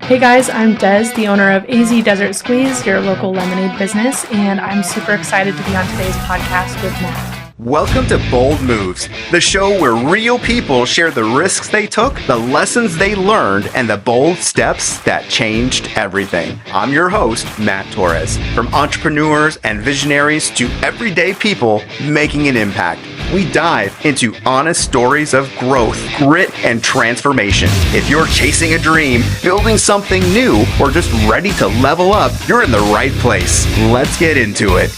Hey guys, I'm Des, the owner of AZ Desert Squeeze, your local lemonade business, and I'm super excited to be on today's podcast with Matt. Welcome to Bold Moves, the show where real people share the risks they took, the lessons they learned, and the bold steps that changed everything. I'm your host, Matt Torres. From entrepreneurs and visionaries to everyday people making an impact, we dive into honest stories of growth, grit, and transformation. If you're chasing a dream, building something new, or just ready to level up, you're in the right place. Let's get into it.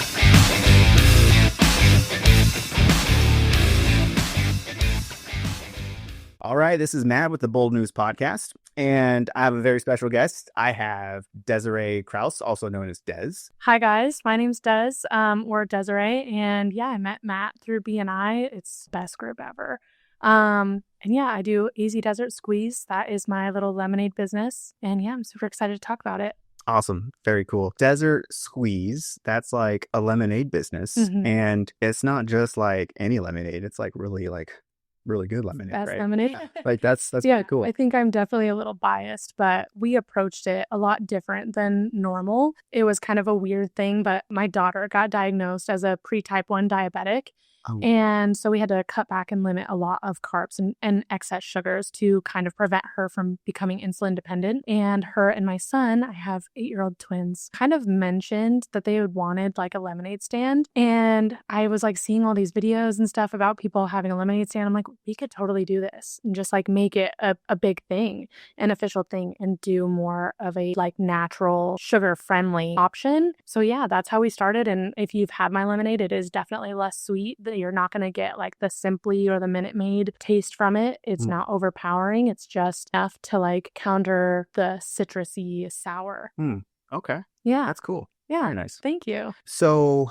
All right, this is Matt with the Bold News Podcast, and I have a very special guest. I have Desiree Krause, also known as Des. Hi guys, my name's Des, or Desiree, and yeah, I met Matt through BNI. It's the best group ever. And yeah, I do AZ Desert Squeeze. That is my little lemonade business, and yeah, I'm super excited to talk about it. Awesome. Very cool. Desert Squeeze, that's like a lemonade business, and it's not just like any lemonade. It's like really good lemonade, Best right? lemonade. Like that's Yeah, pretty cool. I think I'm definitely a little biased, but we approached it a lot different than normal. It was kind of a weird thing, but my daughter got diagnosed as a pre-type 1 diabetic. Oh. And so we had to cut back and limit a lot of carbs and excess sugars to kind of prevent her from becoming insulin dependent. And her and my son, I have 8-year-old twins, kind of mentioned that they had wanted like a lemonade stand. And I was like seeing all these videos and stuff about people having a lemonade stand. I'm like, we could totally do this and just like make it a big thing, an official thing, and do more of a like natural sugar friendly option. So yeah, that's how we started. And if you've had my lemonade, it is definitely less sweet. You're not going to get like the Simply or the Minute Maid taste from it. It's not overpowering. It's just enough to like counter the citrusy sour. Okay. Yeah. That's cool. Yeah. Very nice. Thank you. So,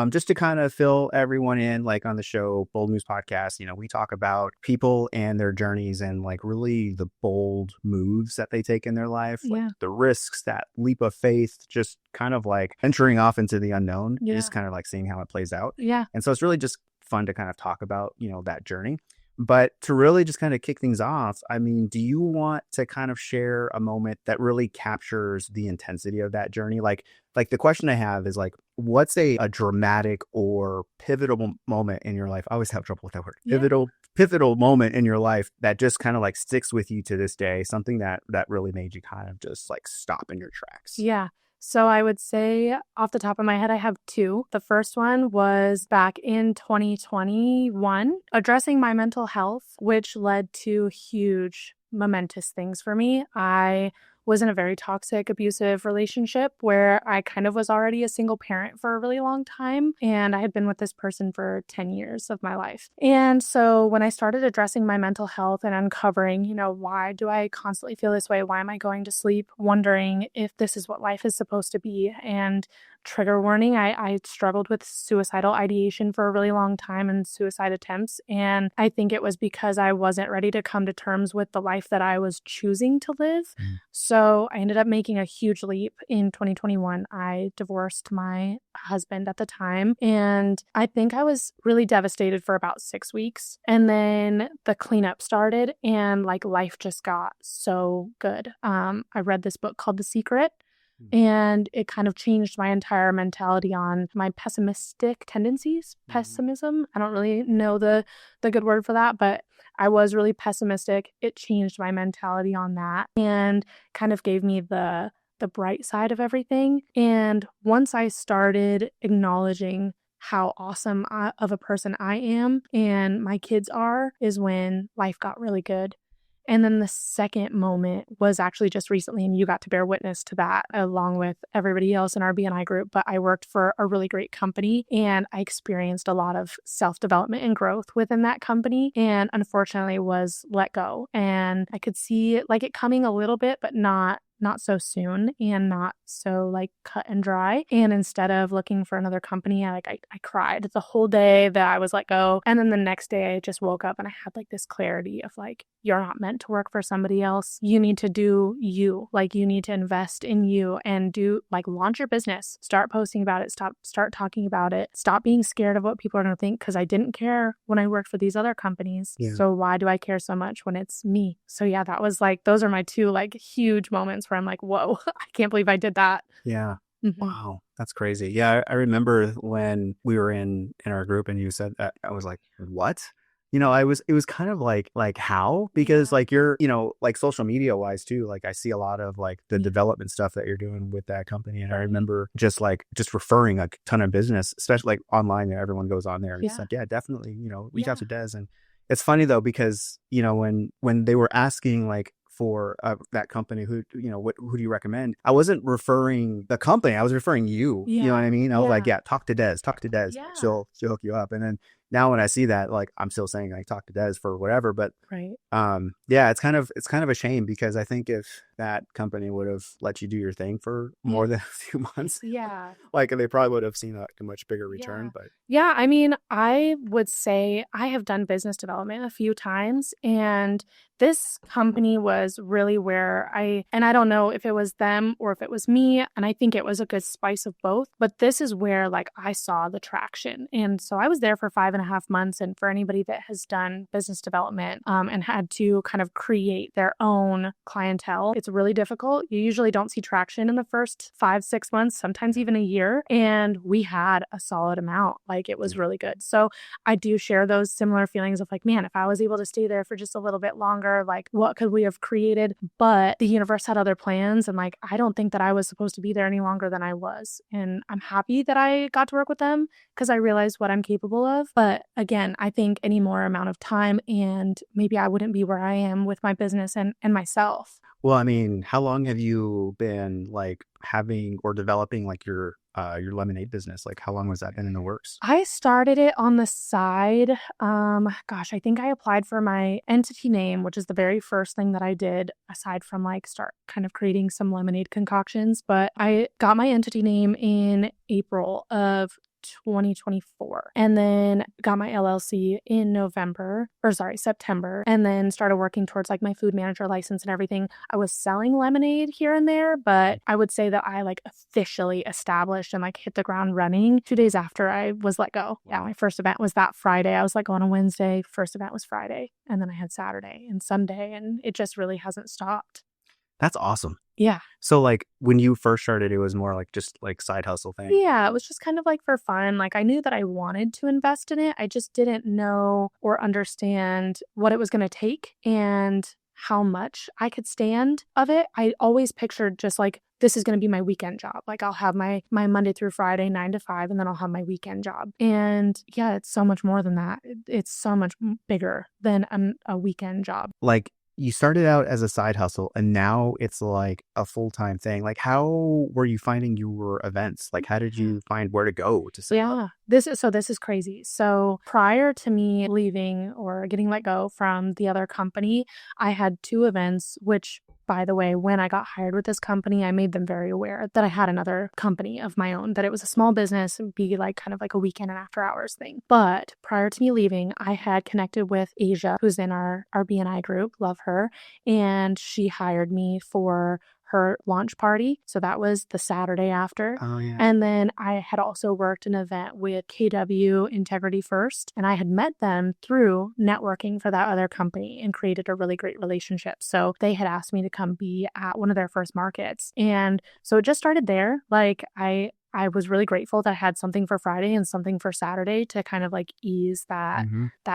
just to kind of fill everyone in, like on the show, Bold News Podcast, we talk about people and their journeys and like really the bold moves that they take in their life, like the risks, that leap of faith, just kind of like venturing off into the unknown, just kind of like seeing how it plays out. Yeah. And so it's really just fun to kind of talk about, that journey. But to really just kind of kick things off, I mean, do you want to kind of share a moment that really captures the intensity of that journey? Like the question I have is like, what's a dramatic or pivotal moment in your life? I always have trouble with that word. Yeah. Pivotal moment in your life that just kind of like sticks with you to this day, something that really made you kind of just like stop in your tracks. Yeah. So I would say off the top of my head, I have two. The first one was back in 2021, addressing my mental health, which led to huge momentous things for me. I was in a very toxic, abusive relationship where I kind of was already a single parent for a really long time. And I had been with this person for 10 years of my life. And so when I started addressing my mental health and uncovering, why do I constantly feel this way? Why am I going to sleep wondering if this is what life is supposed to be? And trigger warning, I struggled with suicidal ideation for a really long time and suicide attempts. And I think it was because I wasn't ready to come to terms with the life that I was choosing to live. So I ended up making a huge leap in 2021. I divorced my husband at the time, and I think I was really devastated for about 6 weeks. And then the cleanup started, and like life just got so good. I read this book called The Secret. And it kind of changed my entire mentality on my pessimistic tendencies. Pessimism. I don't really know the good word for that, but I was really pessimistic. It changed my mentality on that and kind of gave me the bright side of everything. And once I started acknowledging how awesome of a person I am and my kids are, is when life got really good. And then the second moment was actually just recently, and you got to bear witness to that along with everybody else in our BNI group. But I worked for a really great company, and I experienced a lot of self-development and growth within that company, and unfortunately was let go. And I could see like it coming a little bit, but not so soon and not so like cut and dry. And instead of looking for another company, I cried the whole day that I was let go. And then the next day I just woke up and I had like this clarity of like, you're not meant to work for somebody else. You need to do you. Like you need to invest in you and do like launch your business. Start posting about it. Start talking about it. Stop being scared of what people are going to think, because I didn't care when I worked for these other companies. Yeah. So why do I care so much when it's me? So yeah, that was like, those are my two like huge moments where I'm like, whoa, I can't believe I did that. Yeah. Mhm. Wow. That's crazy. Yeah. I remember when we were in our group and you said that, I was like, what? It was kind of like how, because Yeah. like you're, like social media wise too, like I see a lot of like the Yeah. development stuff that you're doing with that company. And I Right. remember just referring a ton of business, especially like online, there, everyone goes on there and it's Yeah. like, yeah, definitely, reach out Yeah. to Des. And it's funny though, because, when they were asking like for that company, who do you recommend? I wasn't referring the company, I was referring you. You know what Yeah. I mean? I was like, Yeah. yeah, talk to Des. Yeah. She'll hook you up. And then now when I see that, like I'm still saying like talk to Des for whatever. But Right. yeah, it's kind of a shame, because I think if that company would have let you do your thing for more than a few months, Yeah. like they probably would have seen a much bigger return. Yeah. But Yeah, I mean, I would say I have done business development a few times, and this company was really where and I don't know if it was them or if it was me, and I think it was a good spice of both, but this is where like I saw the traction. And so I was there for 5.5 months. And for anybody that has done business development and had to kind of create their own clientele, it's really difficult. You usually don't see traction in the first 5-6 months, sometimes even a year. And we had a solid amount. Like it was really good. So I do share those similar feelings of like, man, if I was able to stay there for just a little bit longer, like what could we have created? But the universe had other plans. And like, I don't think that I was supposed to be there any longer than I was. And I'm happy that I got to work with them because I realized what I'm capable of. But again, I think any more amount of time and maybe I wouldn't be where I am with my business and myself. well, I mean, how long have you been like having or developing like your lemonade business? Like how long was that been in the works? I started it on the side. Gosh, I think I applied for my entity name, which is the very first thing that I did aside from like start kind of creating some lemonade concoctions. But I got my entity name in April of 2024 and then got my LLC in September, and then started working towards like my food manager license and everything. I was selling lemonade here and there, but I would say that I like officially established and like hit the ground running 2 days after I was let go. Yeah, my first event was that Friday. I was like on a Wednesday, first event was Friday, and then I had Saturday and Sunday, and it just really hasn't stopped. That's awesome. Yeah. So like when you first started, it was more like just like side hustle thing. Yeah, it was just kind of like for fun. Like I knew that I wanted to invest in it. I just didn't know or understand what it was going to take and how much I could stand of it. I always pictured just like this is going to be my weekend job. Like I'll have my Monday through Friday 9 to 5 and then I'll have my weekend job. And yeah, it's so much more than that. It's so much bigger than a weekend job. Like you started out as a side hustle and now it's like a full-time thing. Like how were you finding your events? Like how did you find where to go to set up? Yeah, this is crazy. So prior to me leaving or getting let go from the other company, I had 2 events, which by the way, when I got hired with this company, I made them very aware that I had another company of my own, that it was a small business and be like kind of like a weekend and after hours thing. But prior to me leaving, I had connected with Asia, who's in our BNI group, love her, and she hired me for her launch party. So that was the Saturday after. Oh yeah. And then I had also worked an event with KW Integrity First, and I had met them through networking for that other company and created a really great relationship. So they had asked me to come be at one of their first markets. And so it just started there. Like I was really grateful that I had something for Friday and something for Saturday to kind of like ease that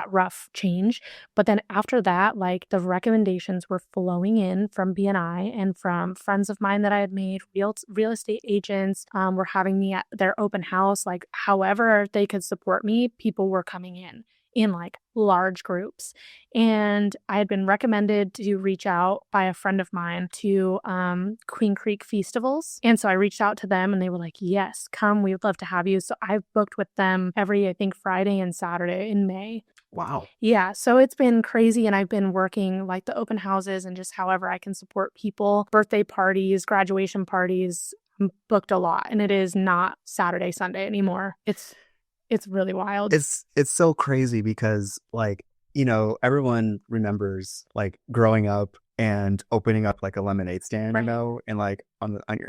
rough change. But then after that, like the recommendations were flowing in from BNI and from friends of mine that I had made, real estate agents were having me at their open house. Like however they could support me, people were coming in like large groups. And I had been recommended to reach out by a friend of mine to Queen Creek Festivals. And so I reached out to them and they were like, yes, come, we would love to have you. So I've booked with them every, I think, Friday and Saturday in May. Wow. Yeah, so it's been crazy, and I've been working like the open houses and just however I can support people, birthday parties, graduation parties. I'm booked a lot, and it is not Saturday, Sunday anymore. It's really wild. It's so crazy because like, everyone remembers like growing up and opening up like a lemonade stand, Right. and like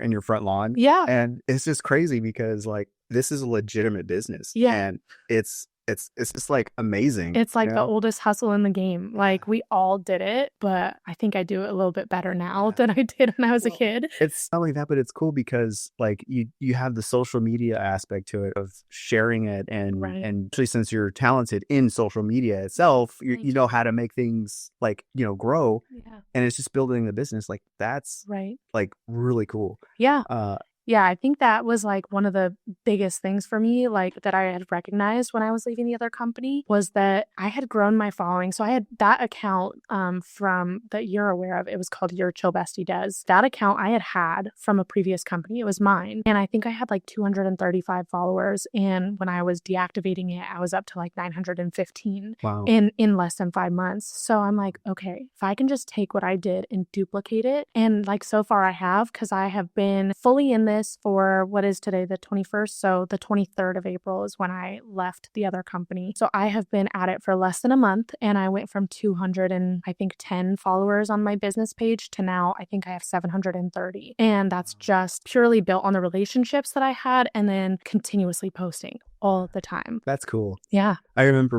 in your front lawn. Yeah. And it's just crazy because like this is a legitimate business. Yeah. And it's it's just like amazing. It's like you the know? oldest hustle in the game. Like we all did it, but I think I do it a little bit better now than I did when I was a Well, kid. it's not only that, but it's cool because like you have the social media aspect to it of sharing it, Right. and especially since you're talented in social media itself, you Thank know how to make things like grow, Yeah. and it's just building the business. Like that's Right. like really cool. Yeah. Uh, Yeah, I think that was like one of the biggest things for me, like that I had recognized when I was leaving the other company was that I had grown my following. So I had that account from that you're aware of. It was called Your Chill Bestie Does. That account I had from a previous company. It was mine. And I think I had like 235 followers. And when I was deactivating it, I was up to like 915 wow. in less than 5 months. So I'm like, okay, if I can just take what I did and duplicate it. And like so far I have, because I have been fully in this for what is today, the 21st. So the 23rd of April is when I left the other company. So I have been at it for less than a month, and I went from 200 and I think 10 followers on my business page to now I think I have 730. And that's just purely built on the relationships that I had and then continuously posting all the time. That's cool. Yeah. I remember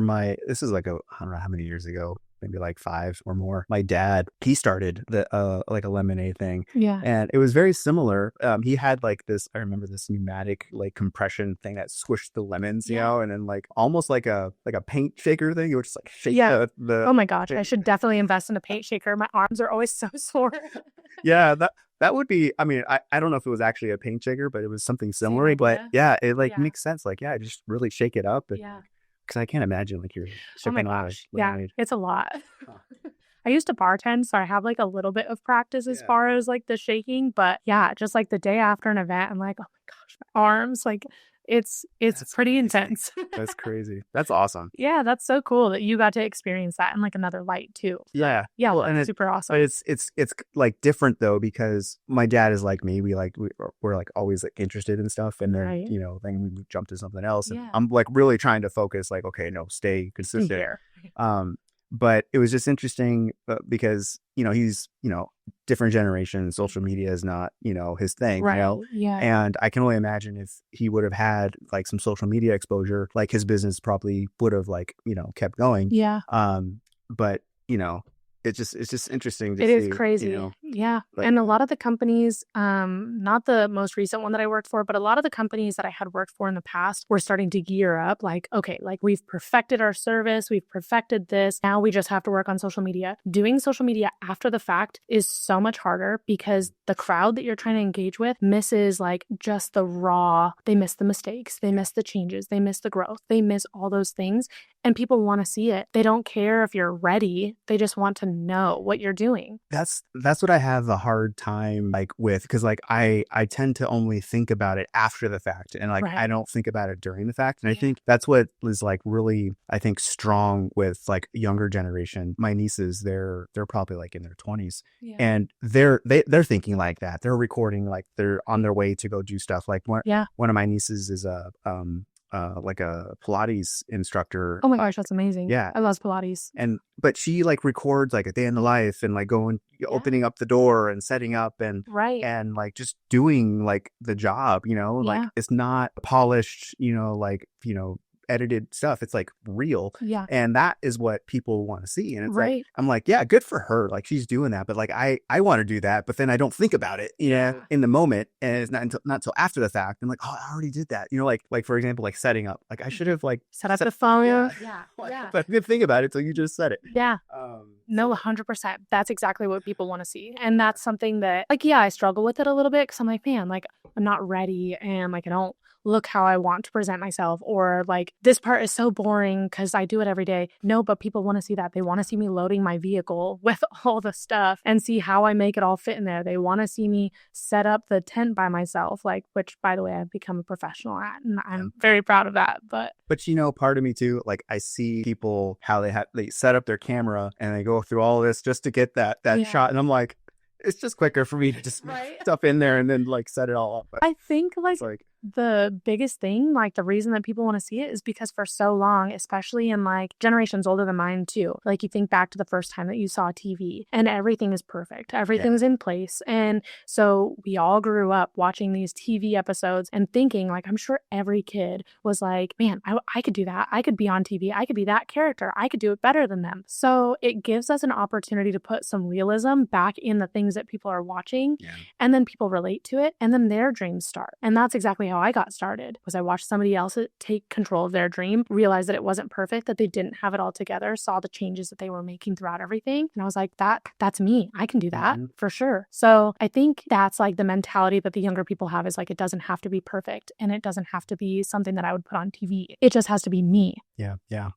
this is like I don't know how many years ago, maybe like 5 or more. My dad, he started the like a lemonade thing. Yeah. And it was very similar. He had like this, I remember this pneumatic like compression thing that squished the lemons, you know, and then like almost like a paint shaker thing. You would just like shake the Oh my gosh, I should definitely invest in a paint shaker. My arms are always so sore. yeah, that would be, I mean, I don't know if it was actually a paint shaker, but it was something similar. But yeah, it like makes sense. Like, yeah, just really shake it up. Yeah. Because I can't imagine like you're Oh my shipping out gosh. Yeah, lemonade. it's a lot. Huh. I used to bartend, so I have like a little bit of practice as far as like the shaking. But yeah, just like the day after an event, I'm like, oh my gosh, my arms, like it's That's pretty crazy. intense. That's crazy. That's awesome. Yeah, that's so cool that you got to experience that in like another light too. Yeah. Yeah, Well, well, and super awesome. but it's like different though, because my dad is like me. We're like always like interested in stuff, and then Right. then we jump to something else. And Yeah. I'm like really trying to focus. Like, okay, no, stay consistent. Here. But it was just interesting because he's different generation. Social media is not his thing. Right. Yeah. And I can only imagine if he would have had like some social media exposure, like his business probably would have like kept going. Yeah. But it's just interesting to It see. is crazy. Yeah. But- And a lot of the companies, not the most recent one that I worked for, but a lot of the companies that I had worked for in the past were starting to gear up like, okay, like we've perfected our service, we've perfected this. Now we just have to work on social media. Doing social media after the fact is so much harder because the crowd that you're trying to engage with misses like just the raw, they miss the mistakes, they miss the changes, they miss the growth, they miss all those things. And people want to see it. They don't care if you're ready. They just want to know what you're doing. That's what I have a hard time like with, because like I tend to only think about it after the fact, and like Right. I don't think about it during the fact. And I think that's what is like really, I think, strong with like younger generation. My nieces, they're probably like in their 20s, and they're thinking like that. They're recording, like they're on their way to go do stuff. Like one of my nieces is like a Pilates instructor. Oh my gosh, that's amazing. Yeah. I love Pilates. But she like records like a day in the life, and like going opening up the door and setting up and Right. and like just doing like the job, like it's not polished, like edited stuff. It's like real. Yeah. And that is what people want to see. And it's Right. like, I'm like, yeah, good for her. Like she's doing that. But like, I want to do that. But then I don't think about it, in the moment. And it's not until after the fact. I'm like, oh, I already did that. Like for example, like setting up, like I should have like Set up the phone. Yeah. Yeah. But I didn't think about it till you just said it. Yeah. No, 100%. That's exactly what people want to see. And that's something that, like, I struggle with it a little bit because I'm like, man, like, I'm not ready and like, I don't look how I want to present myself, or like, this part is so boring because I do it every day. No, but people want to see that. They want to see me loading my vehicle with all the stuff and see how I make it all fit in there. They want to see me set up the tent by myself, like, which by the way, I've become a professional at, and I'm very proud of that. But part of me too, like I see people how they set up their camera and they go through all this just to get that shot, and I'm like, it's just quicker for me to just Right. stuff in there and then like set it all up. But I think like it's like the biggest thing, like the reason that people want to see it is because for so long, especially in like generations older than mine too, like you think back to the first time that you saw TV and everything is perfect. Everything's in place. And so we all grew up watching these TV episodes and thinking, like, I'm sure every kid was like, man, I could do that. I could be on TV. I could be that character. I could do it better than them. So it gives us an opportunity to put some realism back in the things that people are watching. Yeah. And then people relate to it and then their dreams start. And that's exactly how I got started, was I watched somebody else take control of their dream, realized that it wasn't perfect, that they didn't have it all together, saw the changes that they were making throughout everything. And I was like, that's me. I can do that for sure. So I think that's like the mentality that the younger people have, is like, it doesn't have to be perfect and it doesn't have to be something that I would put on TV. It just has to be me. Yeah. Yeah.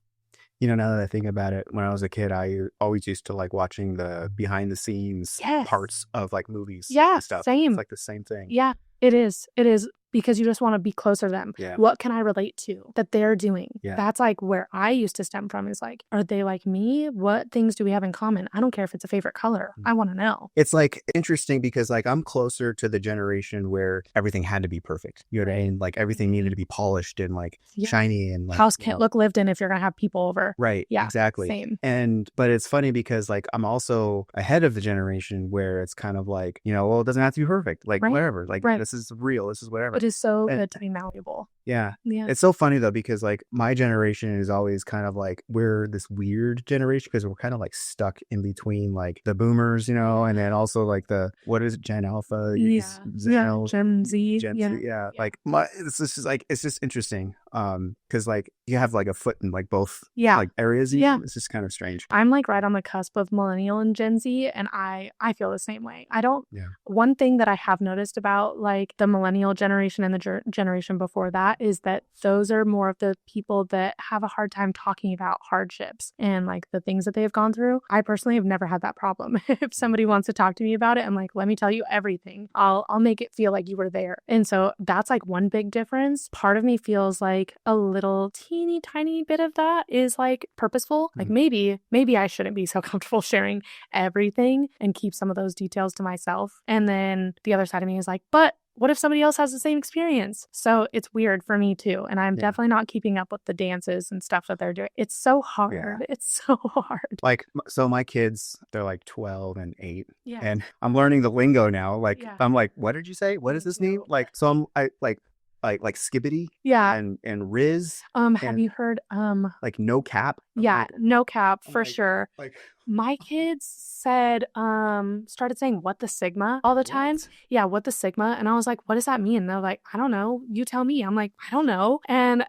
You know, now that I think about it, when I was a kid, I always used to like watching the behind the scenes parts of like movies and stuff. Same. It's like the same thing. Yeah, it is. It is, because you just want to be closer to them. Yeah. What can I relate to that they're doing? Yeah. That's like where I used to stem from, is like, are they like me? What things do we have in common? I don't care if it's a favorite color. I want to know. It's like interesting because like I'm closer to the generation where everything had to be perfect. You know what I mean? Like everything needed to be polished and like shiny, and like house can't look lived in if you're going to have people over. Right. Yeah. Exactly. Same. But it's funny because like I'm also ahead of the generation where it's kind of like, you know, well, it doesn't have to be perfect. Like whatever. Like this is real. This is whatever. It is so good to be malleable. Yeah. Yeah. It's so funny though, because like my generation is always kind of like, we're this weird generation because we're kind of like stuck in between like the boomers, you know, and then also like what is it, Gen Alpha? Yeah. Gen Z. Gen Z. Yeah. Like it's just like, it's just interesting. Because like you have like a foot in like both like areas. It's just kind of strange. I'm like right on the cusp of millennial and Gen Z, and I feel the same way. One thing that I have noticed about like the millennial generation and the generation before that is that those are more of the people that have a hard time talking about hardships and like the things that they have gone through. I personally have never had that problem. If somebody wants to talk to me about it, I'm like, let me tell you everything. I'll make it feel like you were there. And so that's like one big difference. Part of me feels like a little teeny tiny bit of that is like purposeful. Like maybe I shouldn't be so comfortable sharing everything and keep some of those details to myself. And then the other side of me is like, but what if somebody else has the same experience? So it's weird for me too. And I'm definitely not keeping up with the dances and stuff that they're doing. It's so hard. Yeah. It's so hard. Like, so my kids, they're like 12 and 8. Yeah. And I'm learning the lingo now. Like, I'm like, what did you say? What does this mean? Like, so I like skibbity and Riz. Have you heard like no cap? Yeah, no cap for sure. Like my kids started saying what the sigma all the time. Yeah, what the sigma. And I was like, what does that mean? And they're like, I don't know. You tell me. I'm like, I don't know. And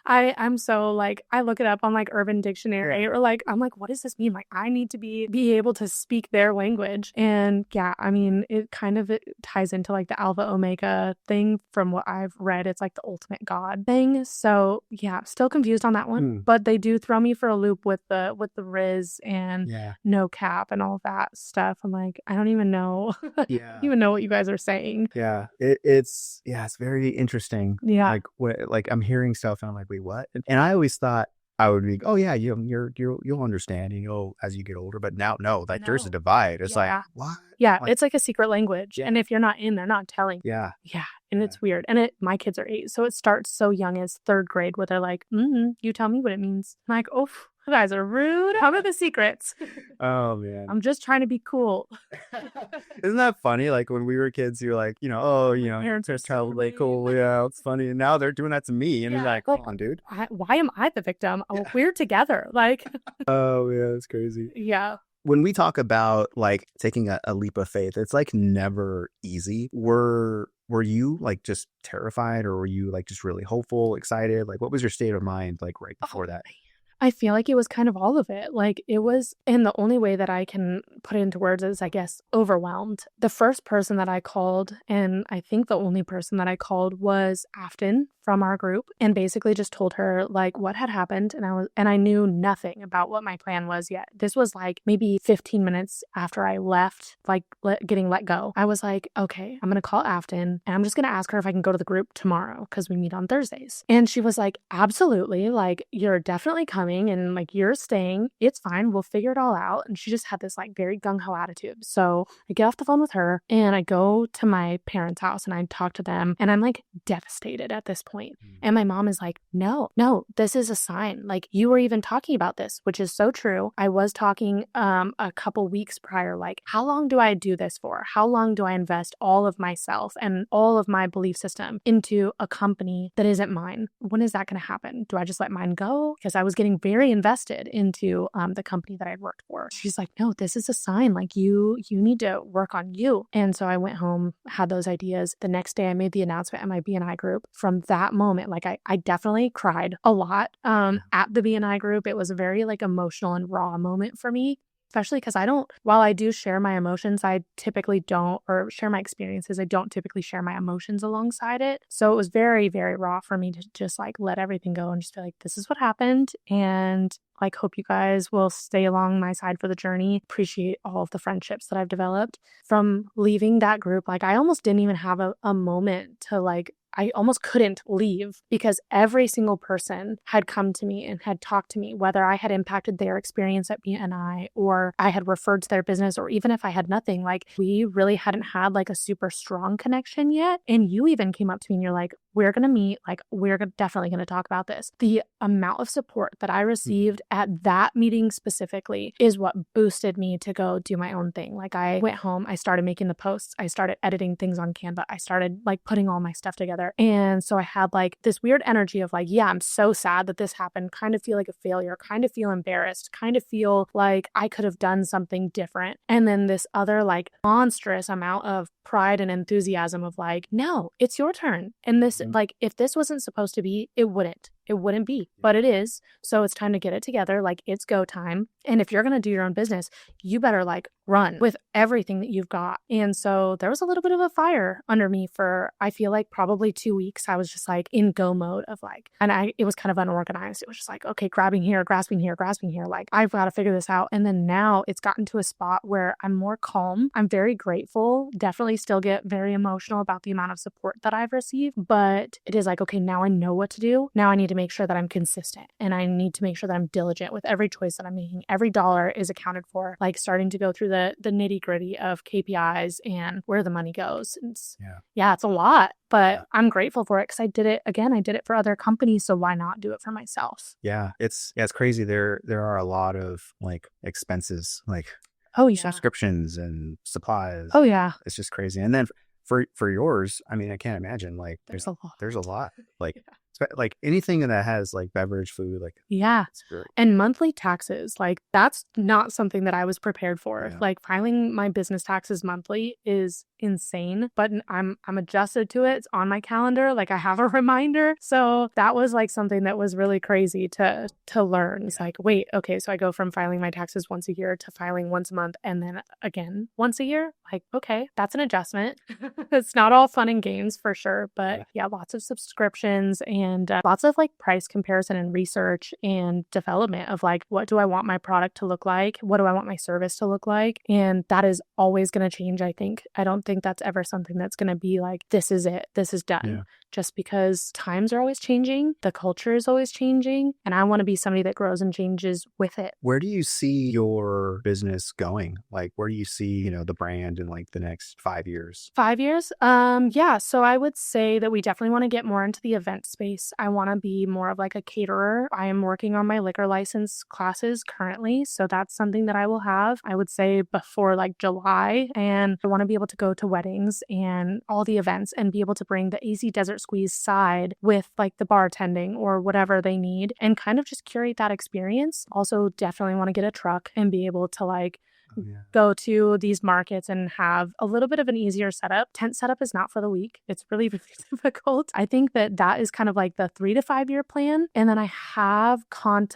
I'm so like, I look it up on like Urban Dictionary or like, I'm like, what does this mean? Like, I need to be able to speak their language. And yeah, I mean, it ties into like the Alpha Omega thing from what I've read. It's like the ultimate God thing. So yeah, still confused on that one, but they do throw me for a loop with the Riz and no cap and all of that stuff. I'm like, I don't even know, even know what you guys are saying. Yeah, it's very interesting. Yeah, like I'm hearing stuff and I'm like, wait, what? And I always thought I would be, oh yeah, you'll understand, and you'll as you get older. But now, no, like there's a divide. It's like, what? Yeah, like, it's like a secret language, and if you're not in, they're not telling. Yeah, and it's weird. And my kids are 8, so it starts so young as 3rd grade, where they're like, you tell me what it means. I'm like, oh, you guys are rude. How about the secrets? Oh man, I'm just trying to be cool. Isn't that funny? Like when we were kids, you're like, parents are probably cool. Yeah, it's funny. And now they're doing that to me, and you're like, come on, dude. Why am I the victim? Oh, we're together. Like, oh yeah, it's crazy. Yeah. When we talk about like taking a leap of faith, it's like never easy. Were you like just terrified, or were you like just really hopeful, excited? Like, what was your state of mind like right before that? I feel like it was kind of all of it. Like it was, and the only way that I can put it into words is, I guess, overwhelmed. The first person that I called, and I think the only person that I called, was Afton from our group, and basically just told her like what had happened. And I knew nothing about what my plan was yet. This was like maybe 15 minutes after I left, like getting let go. I was like, okay, I'm going to call Afton and I'm just going to ask her if I can go to the group tomorrow, because we meet on Thursdays. And she was like, absolutely. Like, you're definitely coming. coming and like you're staying. It's fine. We'll figure it all out. And she just had this like very gung-ho attitude. So I get off the phone with her and I go to my parents' house and I talk to them and I'm like devastated at this point. And my mom is like, no, this is a sign. Like you were even talking about this, which is so true. I was talking a couple weeks prior, like, how long do I do this for? How long do I invest all of myself and all of my belief system into a company that isn't mine? When is that going to happen? Do I just let mine go? Because I was getting very invested into the company that I'd worked for. She's like, no, this is a sign. Like you need to work on you. And so I went home, had those ideas. The next day I made the announcement at my BNI group. From that moment, like I definitely cried a lot at the BNI group. It was a very like emotional and raw moment for me. Especially because while I do share my emotions, I typically don't, or share my experiences, I don't typically share my emotions alongside it. So it was very, very raw for me to just like let everything go and just be like, this is what happened. And like, hope you guys will stay along my side for the journey. Appreciate all of the friendships that I've developed. From leaving that group, like I almost didn't even have a moment to like, I almost couldn't leave because every single person had come to me and had talked to me, whether I had impacted their experience at BNI or I had referred to their business, or even if I had nothing, like we really hadn't had like a super strong connection yet. And you even came up to me and you're like, we're going to meet, like we're definitely going to talk about this. The amount of support that I received at that meeting specifically is what boosted me to go do my own thing. Like I went home, I started making the posts, I started editing things on Canva, I started like putting all my stuff together. And so I had like this weird energy of like, yeah, I'm so sad that this happened, kind of feel like a failure, kind of feel embarrassed, kind of feel like I could have done something different. And then this other like monstrous amount of pride and enthusiasm of like, no, it's your turn. And this, like, if this wasn't supposed to be, it wouldn't be, but it is. So it's time to get it together. Like it's go time. And if you're going to do your own business, you better like run with everything that you've got. And so there was a little bit of a fire under me for, I feel like probably 2 weeks. I was just like in go mode of like, and it was kind of unorganized. It was just like, okay, grasping here. Like I've got to figure this out. And then now it's gotten to a spot where I'm more calm. I'm very grateful, definitely still get very emotional about the amount of support that I've received, but it is like, okay, now I know what to do. Now I need to make sure that I'm consistent and I need to make sure that I'm diligent with every choice that I'm making. Every dollar is accounted for, like starting to go through the nitty gritty of KPIs and where the money goes. It's a lot, but I'm grateful for it because I did it for other companies. So why not do it for myself? Yeah, it's crazy. There are a lot of like expenses, like subscriptions and supplies. Oh yeah. It's just crazy. And then for yours, I mean, I can't imagine like there's a lot like like anything that has like beverage, food, like and monthly taxes, like that's not something that I was prepared for. Like filing my business taxes monthly is insane, but I'm adjusted to it. It's on my calendar, like I have a reminder. So that was like something that was really crazy to learn. It's like, wait, okay, so I go from filing my taxes once a year to filing once a month and then again once a year. Like, okay, that's an adjustment. It's not all fun and games for sure, but lots of subscriptions and lots of like price comparison and research and development of like, what do I want my product to look like? What do I want my service to look like? And that is always going to change, I think. I don't think that's ever something that's going to be like, this is it, this is done. Just because times are always changing, the culture is always changing, and I want to be somebody that grows and changes with it. Where do you see your business going? Like, where do you see, the brand in like the next 5 years? 5 years? So I would say that we definitely want to get more into the event space. I want to be more of like a caterer. I am working on my liquor license classes currently, so that's something that I will have, I would say, before like July. And I want to be able to go to weddings and all the events and be able to bring the AZ Desert Squeeze side with like the bartending or whatever they need and kind of just curate that experience. Also, definitely want to get a truck and be able to like go to these markets and have a little bit of an easier setup. Tent setup is not for the week. It's really, really difficult. I think that is kind of like the 3 to 5 year plan. And then I have gone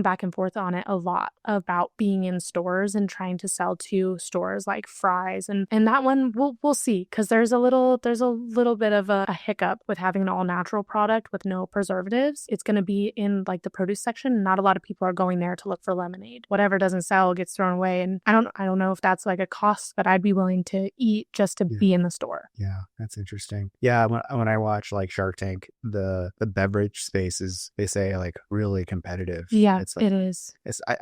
back and forth on it a lot about being in stores and trying to sell to stores like Fry's. And that one we'll see, because there's a little bit of a hiccup with having an all natural product with no preservatives. It's going to be in like the produce section. Not a lot of people are going there to look for lemonade. Whatever doesn't sell gets thrown away day. And I don't know if that's like a cost that I'd be willing to eat just to be in the store. Yeah, that's interesting. Yeah, when I watch like Shark Tank, the beverage space is, they say, like really competitive. Yeah, It's like, it is.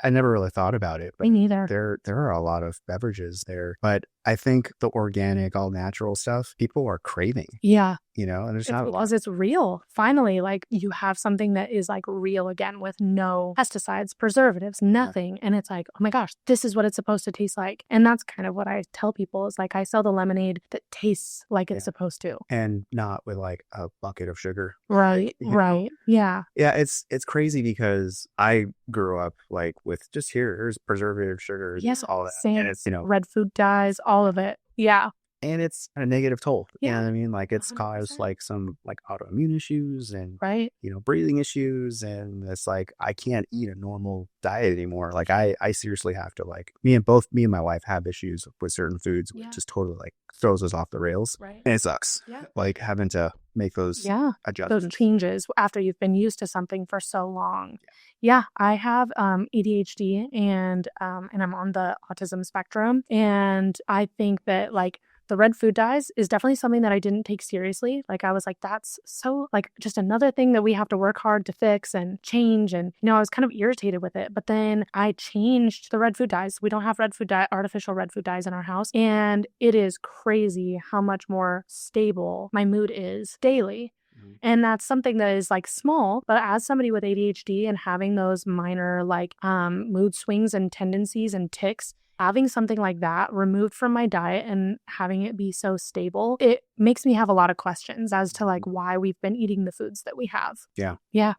I never really thought about it, but Me neither. there are a lot of beverages there. But I think the organic, all natural stuff, people are craving, Yeah. and there's It's not because it's real. Finally, like you have something that is like real again with no pesticides, preservatives, nothing. And it's like, oh my gosh, this is what it's supposed to taste like. And that's kind of what I tell people is like, I sell the lemonade that tastes like it's supposed to. and not with like a bucket of sugar. Right. Right. Yeah. Yeah, it's crazy because I grew up like with just here's preservative sugars, Yes. all that. Same. And it's, Red food dyes, all of it. Yeah. and it's a negative toll. Yeah. You know what I mean? Like it's 100%. caused like some like autoimmune issues and Right. breathing issues, and it's like I can't eat a normal diet anymore. Like I seriously have to, like, me and my wife have issues with certain foods, which just totally like throws us off the rails. Right. And it sucks. Yeah. Like having to make those Those adjustments. changes after you've been used to something for so long. Yeah, I have ADHD and I'm on the autism spectrum, and I think that like the red food dyes is definitely something that I didn't take seriously. Like I was like, that's so like just another thing that we have to work hard to fix and change. And I was kind of irritated with it. But then I changed the red food dyes. We don't have artificial red food dyes in our house. And it is crazy how much more stable my mood is daily. And that's something that is like small, but as somebody with ADHD and having those minor like mood swings and tendencies and tics, having something like that removed from my diet and having it be so stable, it makes me have a lot of questions as to like why we've been eating the foods that we have. Yeah. Yeah.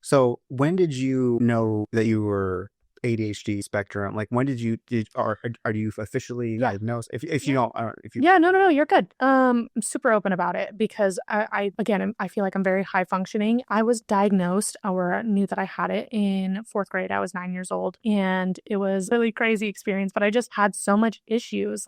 So when did you know that you were ADHD spectrum? Like when are you officially diagnosed? If you don't, Yeah, no, you're good. I'm super open about it because I feel like I'm very high functioning. I was diagnosed or knew that I had it in 4th grade. I was 9 years old, and it was a really crazy experience, but I just had so many issues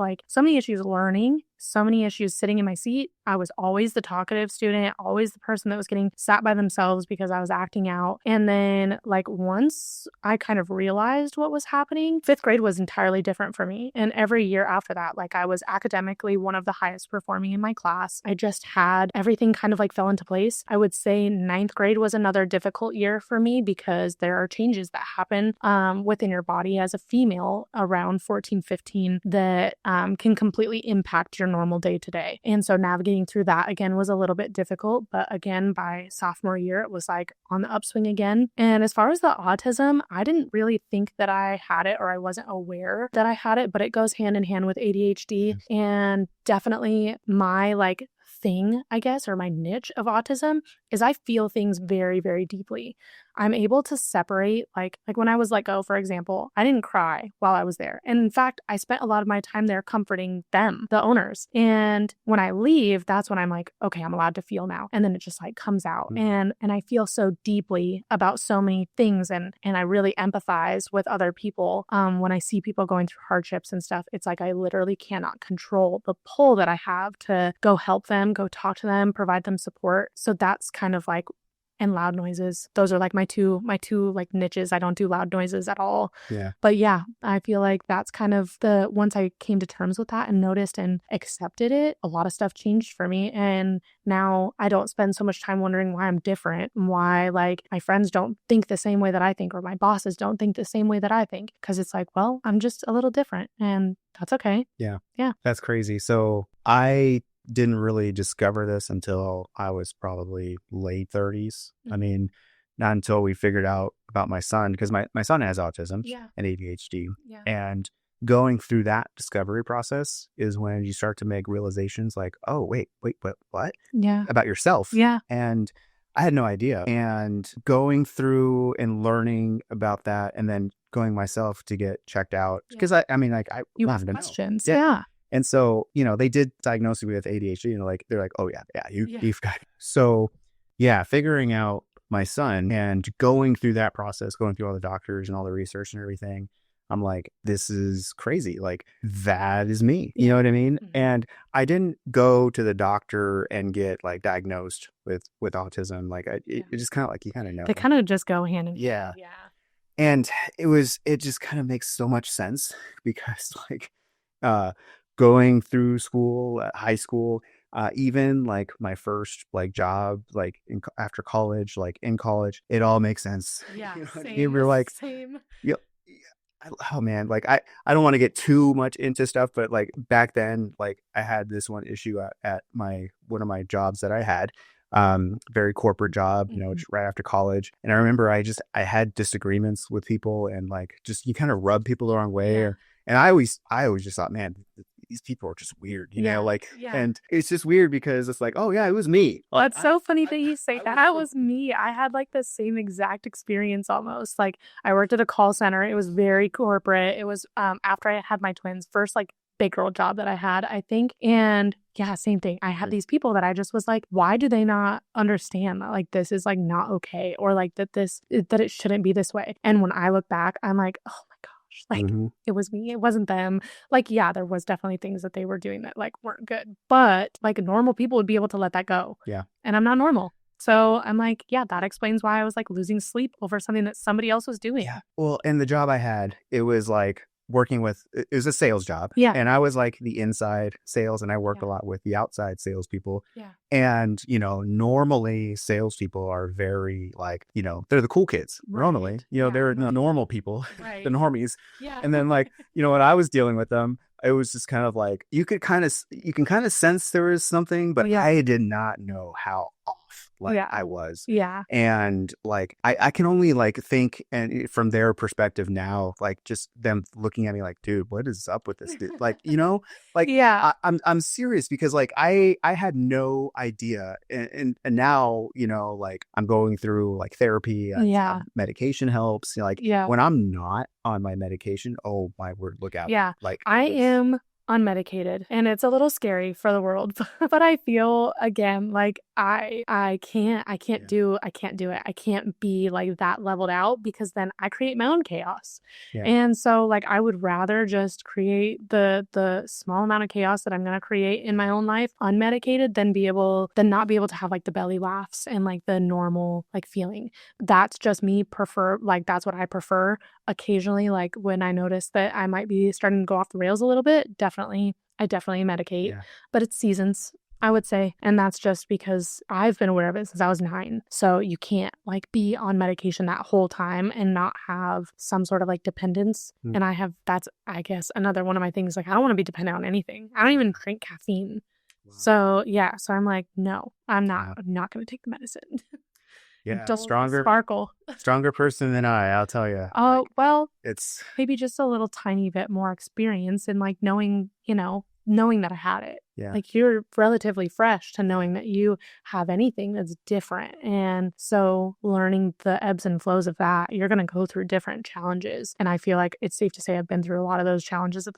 learning, so many issues sitting in my seat. I was always the talkative student, always the person that was getting sat by themselves because I was acting out. And then like once I kind of realized what was happening, 5th grade was entirely different for me. And every year after that, like I was academically one of the highest performing in my class. I just had everything kind of like fell into place. I would say 9th grade was another difficult year for me because there are changes that happen within your body as a female around 14, 15 that can completely impact your normal day to day. And so navigating through that again was a little bit difficult, but again, by sophomore year, it was like on the upswing again. And as far as the autism, I didn't really think that I had it, or I wasn't aware that I had it, but it goes hand in hand with ADHD. Yes. And definitely my like thing, I guess, or my niche of autism is I feel things very, very deeply. I'm able to separate, like when I was let go, for example, I didn't cry while I was there. And in fact, I spent a lot of my time there comforting them, the owners. And when I leave, that's when I'm like, okay, I'm allowed to feel now. And then it just like comes out. And I feel so deeply about so many things. And I really empathize with other people. When I see people going through hardships and stuff, it's like I literally cannot control the pull that I have to go help them, go talk to them, provide them support. So that's kind of like, and loud noises. Those are like my two like niches. I don't do loud noises at all. Yeah. But yeah, I feel like that's kind of once I came to terms with that and noticed and accepted it, a lot of stuff changed for me. And now I don't spend so much time wondering why I'm different, why like my friends don't think the same way that I think, or my bosses don't think the same way that I think. Because it's like, well, I'm just a little different, and that's okay. Yeah. Yeah. That's crazy. So I didn't really discover this until I was probably late 30s. I mean, not until we figured out about my son, because my son has autism and ADHD. Yeah. And going through that discovery process is when you start to make realizations like, oh, wait, what? Yeah. About yourself. Yeah. And I had no idea. And going through and learning about that, and then going myself to get checked out, because I you wanted have to know. questions. Yeah. And so, they did diagnose me with ADHD, they're like, oh yeah, you've got it. So yeah, figuring out my son and going through that process, going through all the doctors and all the research and everything, I'm like, this is crazy. Like, that is me. You know what I mean? Mm-hmm. And I didn't go to the doctor and get like diagnosed with autism. Like it just kind of like, you kind of know. They kind of just go hand in hand. Yeah. Yeah. And it just kind of makes so much sense because like uh going through school, high school, even like my first like job, like after college, like in college, it all makes sense. Yeah, You know what I mean? same, We're like, same. yeah, oh man, like I don't want to get too much into stuff, but like back then, like I had this one issue at my one of my jobs that I had, very corporate job, you know, Mhm. right after college. And I remember I had disagreements with people and like just you kind of rub people the wrong way, Yeah, or and I always just thought, man, these people are just weird, you know, yeah, like, yeah. and it's just weird because it's like, oh yeah, it was me. Like That's so funny I, that you say I was that so was me. I had like the same exact experience almost. Like I worked at a call center. It was very corporate. It was after I had my twins, first like big girl job that I had, I think. And yeah, same thing. I had these people that I just was like, why do they not understand that like this is like not okay, or like that it shouldn't be this way? And when I look back, I'm like, oh my gosh, like Mhm. it was me. It wasn't them. Like, yeah, there was definitely things that they were doing that like weren't good, but like normal people would be able to let that go. Yeah. And I'm not normal. So I'm like, yeah, that explains why I was like losing sleep over something that somebody else was doing. Yeah. Well, and the job I had, it was like working with, it was a sales job. Yeah. And I was like the inside sales and I worked Yeah. a lot with the outside salespeople. Yeah. And, you know, normally salespeople are very like, you know, they're the cool kids. Normally, Right. you know, Yeah. they're the normal people, the Right. normies. Yeah. And then like, you know, when I was dealing with them, it was just kind of like you can kind of sense there was something, but Yeah. I did not know how off like Yeah. I was. Yeah. And like I can only like think and from their perspective now, like just them looking at me like, dude, what is up with this dude? Like, you know, like Yeah. I'm serious because like I had no idea, and now, you know, like I'm going through like therapy, Yeah. medication helps. You know, like Yeah. when I'm not on my medication, oh my word, look out! Yeah. Like I it's- am unmedicated and it's a little scary for the world, but I feel again like I can't Yeah. I can't do it. I can't be like that leveled out because then I create my own chaos. Yeah. And so like I would rather just create the small amount of chaos that I'm going to create in my own life unmedicated than not be able to have like the belly laughs and like the normal like feeling. That's just me prefer, like that's what I prefer. Occasionally, like when I notice that I might be starting to go off the rails a little bit, I definitely medicate, Yeah. but it's seasons, I would say. And that's just because I've been aware of it since I was 9. So you can't like be on medication that whole time and not have some sort of like dependence. Mm. And that's, I guess, another one of my things. Like, I don't want to be dependent on anything. I don't even drink caffeine. Wow. So yeah, so I'm like, no, I'm not, Yeah. I'm not going to take the medicine. Yeah, Don't stronger sparkle. person than I'll tell you. Oh, Like, well, it's maybe just a little tiny bit more experience and like knowing, knowing that I had it. yeah. Like you're relatively fresh to knowing that you have anything that's different. And so learning the ebbs and flows of that, you're going to go through different challenges. And I feel like it's safe to say I've been through a lot of those challenges at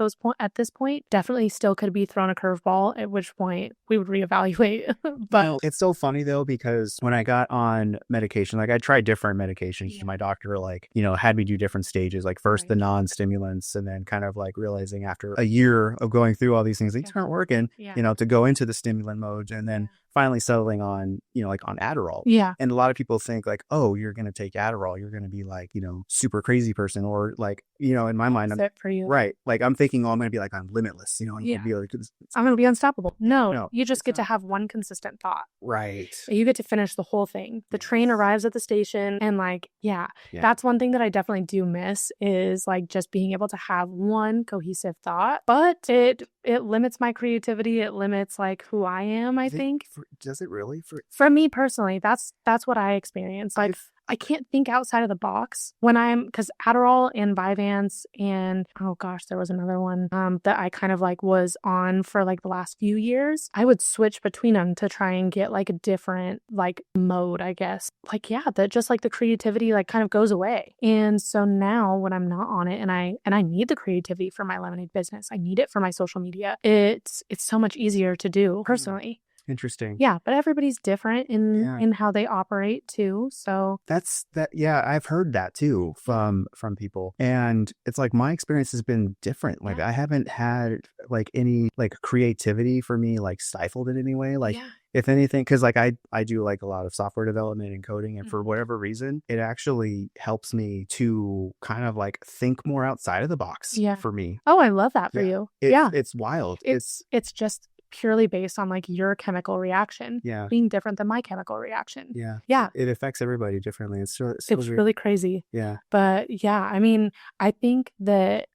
this point. Definitely still could be thrown a curveball, at which point we would reevaluate. But Well, it's so funny though, because when I got on medication, like I tried different medications. Yeah. My doctor, like, you know, had me do different stages, like first the Right. non-stimulants, and then kind of like realizing after a year of going through all these things aren't working, Yeah. you know, to go into the stimulant modes and then finally settling on, you know, like on Adderall. Yeah. And a lot of people think like, oh, you're going to take Adderall, you're going to be like, you know, super crazy person, or like, you know, in my mind, I'm That's it for you. right. Like I'm thinking, oh, I'm going to be like, I'm limitless, you know, I'm Yeah. going to be like, I'm going to be unstoppable. No, No, you just it's get to not. have one consistent thought. right. You get to finish the whole thing. The train Yes. arrives at the station and like, yeah, that's one thing that I definitely do miss is like just being able to have one cohesive thought, but it limits my creativity. It limits like who I am, I think. Does it really? For me personally, that's what I experience. Like I can't think outside of the box because Adderall and Vyvanse and oh gosh, there was another one that I kind of like was on for like the last few years. I would switch between them to try and get like a different like mode, I guess. Like yeah, that just like the creativity like kind of goes away. And so now when I'm not on it and I need the creativity for my lemonade business, I need it for my social media. It's so much easier to do personally. Interesting. Yeah, but everybody's different Yeah. in how they operate too. So That's that. Yeah, I've heard that too from people, and it's like my experience has been different. Like yeah, I haven't had like any like creativity for me like stifled in any way. Like yeah, if anything, because like I do like a lot of software development and coding, and for mhm, whatever reason, it actually helps me to kind of like think more outside of the box yeah. for me. Oh, I love that for Yeah, you. Yeah, it's wild. it's just purely based on like your chemical reaction Yeah, being different than my chemical reaction. yeah. Yeah, It affects everybody differently. It's so it's weird. really crazy. Yeah, But yeah, I mean, I think that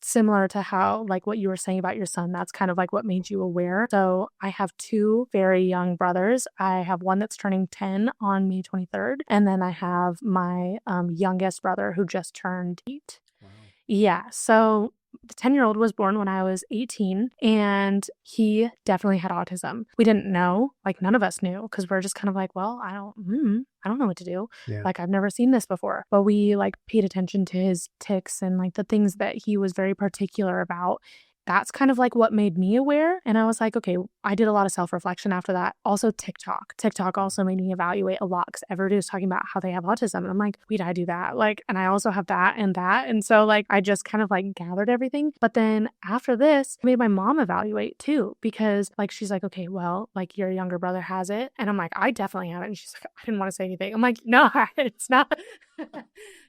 similar to how like what you were saying about your son, that's kind of like what made you aware. So I have two very young brothers. I have one that's turning 10 on May 23rd, and then I have my youngest brother who just turned 8. wow. Yeah. So the 10-year-old was born when I was 18, and he definitely had autism. We didn't know, like none of us knew, because we're just kind of like, well, I don't know what to do. Yeah, Like I've never seen this before. But we like paid attention to his tics and like the things that he was very particular about. That's kind of like what made me aware. And I was like, okay, I did a lot of self-reflection after that. Also TikTok. TikTok also made me evaluate a lot because everybody was talking about how they have autism. And I'm like, wait, I do that. Like, and I also have that and that. And so like I just kind of like gathered everything. But then after this, I made my mom evaluate too, because like she's like, okay, well, like your younger brother has it. And I'm like, I definitely have it. And she's like, I didn't want to say anything. I'm like, no, it's not.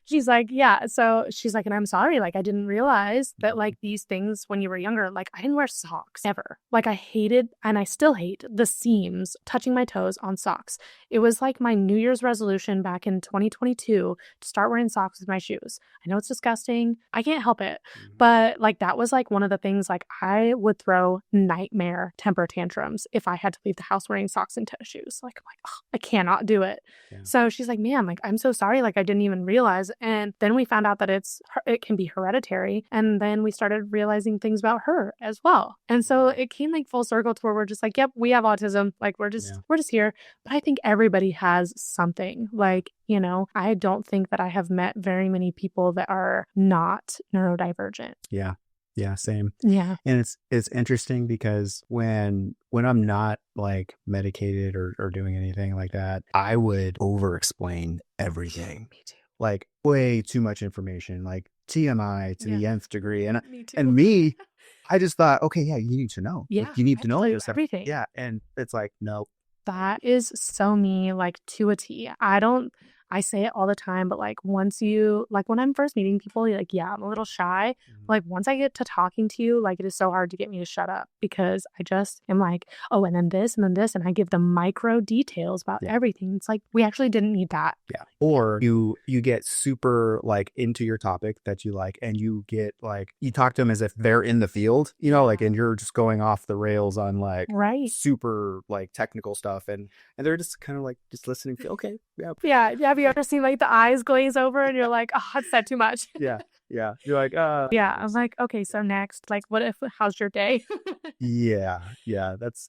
She's like, yeah. So she's like, and I'm sorry, like I didn't realize that like these things when you were younger, like I didn't wear socks ever. Like I hated, and I still hate the seams touching my toes on socks. It was like my New Year's resolution back in 2022 to start wearing socks with my shoes. I know it's disgusting. I can't help it. But like that was like one of the things, like I would throw nightmare temper tantrums if I had to leave the house wearing socks and tennis shoes. Like I'm like, oh, I cannot do it. Yeah. So she's like, man, like I'm so sorry. Like I didn't even realize. And then we found out that it can be hereditary. And then we started realizing things about her as well. And so it came like full circle to where we're just like, yep, we have autism. Like we're just here. But I think everybody has something. Like, you know, I don't think that I have met very many people that are not neurodivergent. Yeah. Yeah, same. Yeah. And it's interesting because when I'm not like medicated or doing anything like that, I would over explain everything. Me too. Like way too much information, like TMI to the nth degree. And Me too. and me, I just thought, okay, yeah, you need to know. Yeah, Like, you need I to know tell you this stuff. everything. Yeah. And it's like, no. That is so me, like to a T. I say it all the time, but like once you, like when I'm first meeting people, you're like, yeah, I'm a little shy. Like once I get to talking to you, like it is so hard to get me to shut up because I just am like, oh, and then this and then this. And I give them micro details about everything. It's like, we actually didn't need that. Yeah. Or you get super like into your topic that you like, and you get like, you talk to them as if they're in the field, you know, like, and you're just going off the rails on like super like technical stuff. And they're just kind of like just listening. Okay. Yeah. Yeah. Have you ever seen like the eyes glaze over and you're like, oh, I said too much? Yeah. Yeah. You're like, yeah. I'm like, okay, so next, like, how's your day? yeah. Yeah. That's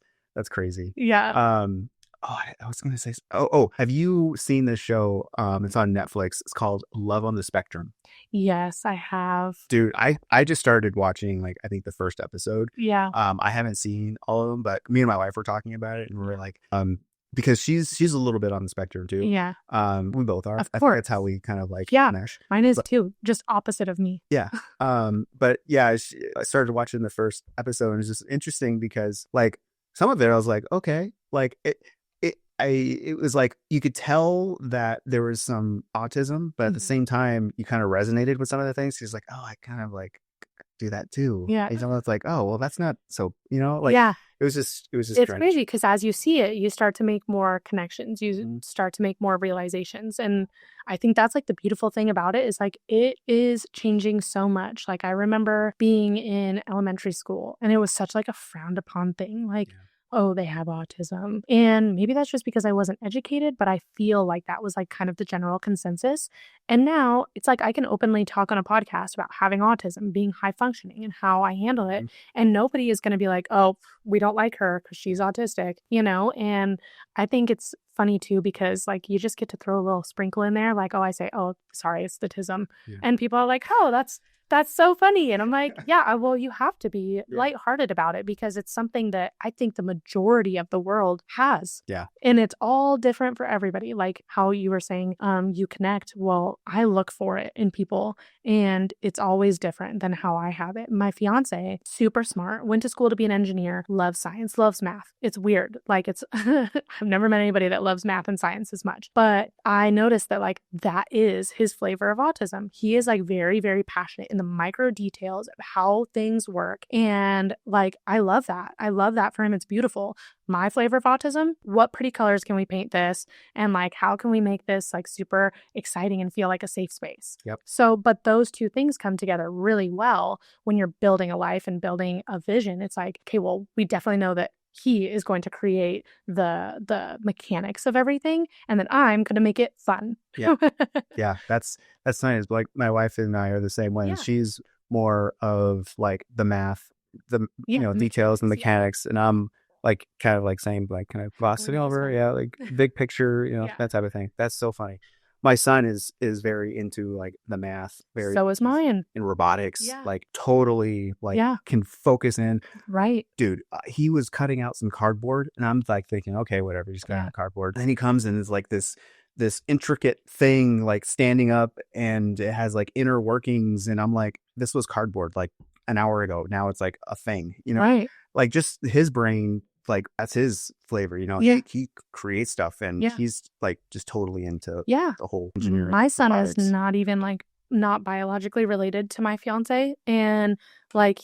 crazy. Yeah. I was going to say, have you seen this show? It's on Netflix. It's called Love on the Spectrum. Yes, I have. Dude, I just started watching like, I think the first episode. Yeah. I haven't seen all of them, but me and my wife were talking about it and we were like, because she's a little bit on the spectrum too. Yeah. We both are. Of I course. think that's how we kind of like mesh. Mine is too, just opposite of me. Yeah. But yeah, I started watching the first episode and it's just interesting because like some of it I was like, okay, like it was like you could tell that there was some autism, but at the same time you kind of resonated with some of the things. She's like, oh, I kind of like do that too. Yeah. And it's like, oh, well, that's not so, you know, like it was just it's strange. crazy because as you see it, you start to make more connections. You start to make more realizations. And I think that's like the beautiful thing about it is like it is changing so much. Like I remember being in elementary school and it was such like a frowned upon thing. Like, oh, they have autism. And maybe that's just because I wasn't educated, but I feel like that was like kind of the general consensus. And now it's like I can openly talk on a podcast about having autism, being high functioning and how I handle it. And nobody is going to be like, oh, we don't like her because she's autistic, you know? And I think it's funny too, because like you just get to throw a little sprinkle in there. Like, oh, I say, oh, sorry, it's autism. Yeah. And people are like, oh, that's That's so funny. And I'm like, yeah, well, you have to be lighthearted about it because it's something that I think the majority of the world has. Yeah. And it's all different for everybody. Like how you were saying, you connect. Well, I look for it in people and it's always different than how I have it. My fiance, super smart, went to school to be an engineer, loves science, loves math. It's weird. Like I've never met anybody that loves math and science as much, but I noticed that like that is his flavor of autism. He is like very, very passionate in the micro details of how things work. And like, I love that. I love that for him. It's beautiful. My flavor of autism, what pretty colors can we paint this? And like, how can we make this like super exciting and feel like a safe space? Yep. So, but those two things come together really well when you're building a life and building a vision. It's like, okay, well, we definitely know that he is going to create the mechanics of everything, and then I'm going to make it fun. Yeah. Yeah. That's nice. Like my wife and I are the same way. Yeah. She's more of like the math, the details and mechanics, yeah. mechanics, and I'm like kind of like saying like kind of glossing over, like big picture, Yeah. that type of thing. That's so funny. My son is very into like the math, very So is mine. in robotics, Yeah. like totally like Yeah. can focus in. Right. Dude, he was cutting out some cardboard and I'm like thinking, okay, whatever, he's cutting out cardboard. And then he comes and is like this intricate thing like standing up and it has like inner workings, and I'm like, this was cardboard like an hour ago. Now it's like a thing, Right. like just his brain, like that's his flavor, Yeah. he creates stuff and he's like just totally into the whole engineering. My son robotics. is not even like not biologically related to my fiance, and like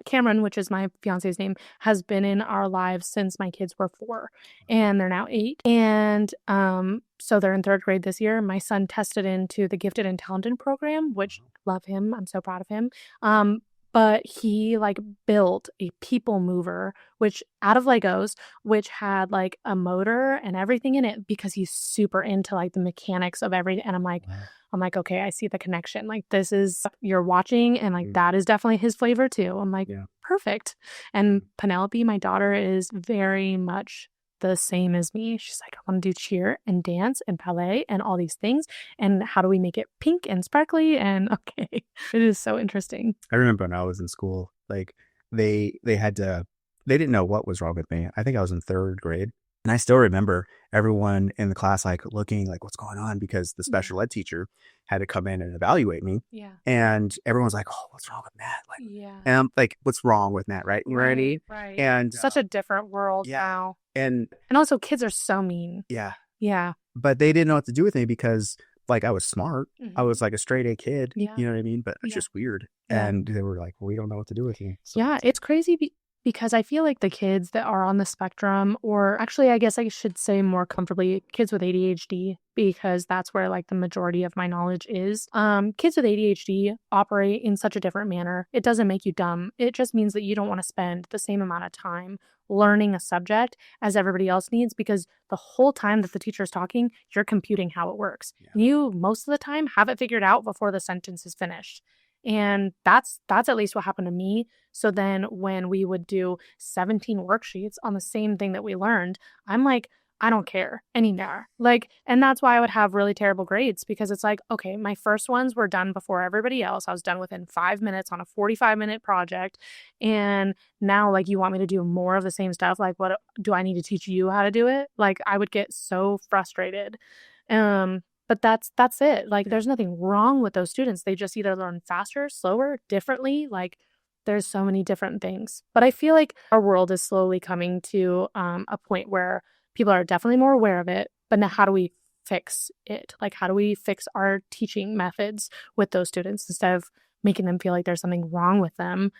Cameron, which is my fiance's name, has been in our lives since my kids were 4 and they're now 8, and so they're in 3rd grade this year. My son tested into the gifted and talented program, which love him, I'm so proud of him. But he like built a people mover, which out of Legos, which had like a motor and everything in it because he's super into like the mechanics of everything. And I'm like, okay, I see the connection. Like this is you're watching, and like that is definitely his flavor too. I'm like, perfect. And Penelope, my daughter, is very much the same as me. She's like, I want to do cheer and dance and ballet and all these things. And how do we make it pink and sparkly? And okay, it is so interesting. I remember when I was in school, like they didn't know what was wrong with me. I think I was in 3rd grade. And I still remember everyone in the class like looking like, what's going on? Because the special ed teacher had to come in and evaluate me. Yeah. And everyone's like, oh, what's wrong with Matt? Like, and I'm like, what's wrong with Matt? Right. Right. And such a different world now. And also kids are so mean. Yeah. Yeah. But they didn't know what to do with me because like I was smart. I was like a straight A kid. Yeah. You know what I mean? But it's just weird. Yeah. And they were like, well, we don't know what to do with you. So yeah. It's crazy because I feel like the kids that are on the spectrum, or actually, I guess I should say more comfortably, kids with ADHD, because that's where like the majority of my knowledge is. Kids with ADHD operate in such a different manner. It doesn't make you dumb. It just means that you don't want to spend the same amount of time learning a subject as everybody else needs, because the whole time that the teacher is talking, you're computing how it works. And you, most of the time, have it figured out before the sentence is finished. And that's at least what happened to me. So then when we would do 17 worksheets on the same thing that we learned, I'm like, I don't care anymore. Like, and that's why I would have really terrible grades, because it's like, okay, my first ones were done before everybody else. I was done within 5 minutes on a 45-minute project. And now like you want me to do more of the same stuff. Like, what do I need to teach you how to do it? Like I would get so frustrated. But that's it. Like there's nothing wrong with those students. They just either learn faster, slower, differently. Like there's so many different things. But I feel like our world is slowly coming to a point where people are definitely more aware of it. But now how do we fix it? Like how do we fix our teaching methods with those students instead of making them feel like there's something wrong with them?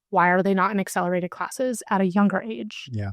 Why are they not in accelerated classes at a younger age? Yeah.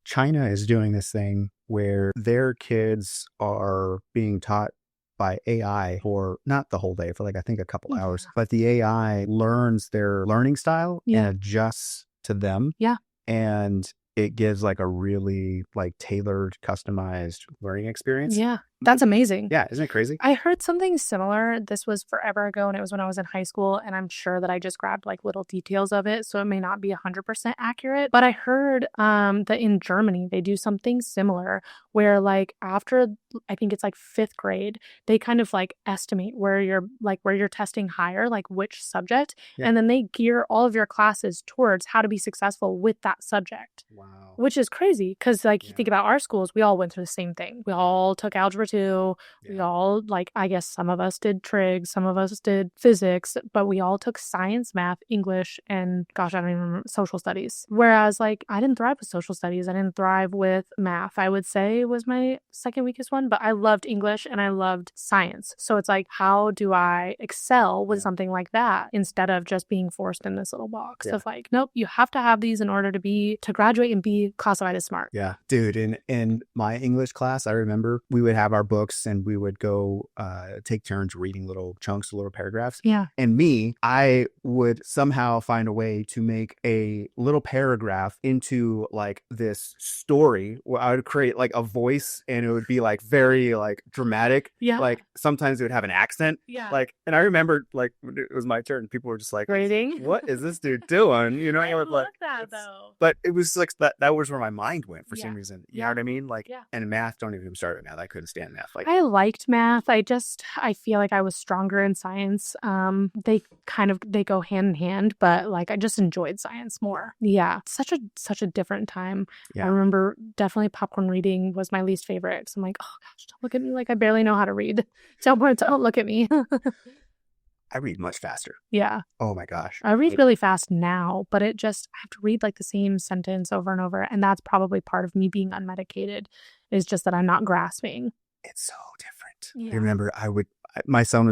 China is doing this thing where their kids are being taught by AI for not the whole day, for like I think a couple hours, but the AI learns their learning style and adjusts to them. Yeah. And it gives like a really like tailored, customized learning experience. Yeah. That's amazing. Yeah, isn't it crazy? I heard something similar. This was forever ago, and it was when I was in high school, and I'm sure that I just grabbed like little details of it, so it may not be 100% accurate. But I heard that in Germany they do something similar where like after I think it's like 5th grade, they kind of like estimate where you're testing higher, like which subject, Yeah. and then they gear all of your classes towards how to be successful with that subject. Wow. Which is crazy because, like, you Yeah. think about our schools, we all went through the same thing. We all took algebra 2. We Yeah. all, like, I guess some of us did trig, some of us did physics, but we all took science, math, English, and gosh, I don't even remember, social studies. Whereas, like, I didn't thrive with social studies. I didn't thrive with math, I would say was my second weakest one, but I loved English and I loved science. So it's like, how do I excel with Yeah. something like that instead of just being forced in this little box Yeah. of like, nope, you have to have these in order to graduate and be classified as smart. Yeah, dude. In my English class, I remember we would have our books and we would go take turns reading little chunks, little paragraphs. Yeah. And I would somehow find a way to make a little paragraph into like this story where I would create like a voice and it would be like very like dramatic. Yeah. Like sometimes it would have an accent. Yeah. Like, and I remember like when it was my turn, people were just like, Grading. what is this dude doing? You know, I would love like that it's- though. But it was like that was where my mind went for some Yeah. reason. You Yeah. know what I mean? Like, Yeah. and math, don't even start with math. I couldn't stand math. Like, I liked math. I feel like I was stronger in science. They go hand in hand, but like I just enjoyed science more. Yeah. Such a different time. Yeah. I remember definitely popcorn reading was my least favorite. So I'm like, oh gosh, don't look at me like I barely know how to read. Don't look at me. I read much faster. Yeah. Oh my gosh. I read really fast now, but I have to read like the same sentence over and over. And that's probably part of me being unmedicated is just that I'm not grasping. It's so different. Yeah. I remember my son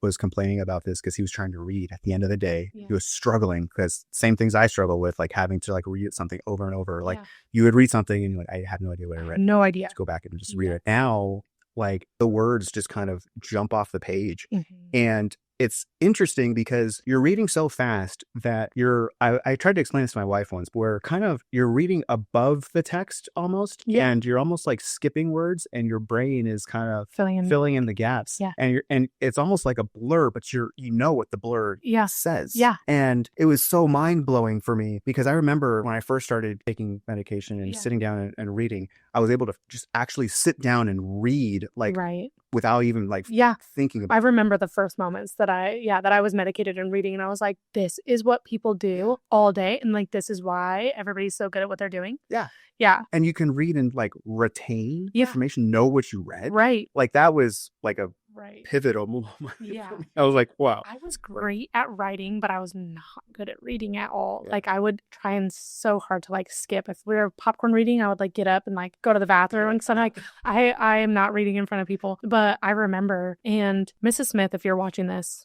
was complaining about this because he was trying to read at the end of the day. Yeah. He was struggling because same things I struggle with, like having to like read something over and over. Like Yeah. you would read something and you're like, I have no idea what I I read. have no idea. Let's go back and just read Yeah. it. Now, like the words just kind of jump off the page. Mhm. And it's interesting because you're reading so fast that I tried to explain this to my wife once, where kind of you're reading above the text almost, Yeah. and you're almost like skipping words and your brain is kind of Filling in. the gaps. Yeah. And it's almost like a blur, but you know what the blur Yeah. says. Yeah. And it was so mind blowing for me because I remember when I first started taking medication and Yeah. sitting down and reading, I was able to just actually sit down and read like Right. without even like Yeah. thinking about I remember the first moments that I was medicated and reading, and I was like, this is what people do all day. And like, this is why everybody's so good at what they're doing. Yeah. Yeah. And you can read and like retain Yeah. information, know what you read. Right. Like that was like a Right. pivotal moment. Yeah. For me. I was like, wow. I was great at writing, but I was not good at reading at all. Yeah. Like I would try and so hard to like skip. If we were popcorn reading, I would like get up and like go to the bathroom and something like I am not reading in front of people. But I remember, and Mrs. Smith, if you're watching this,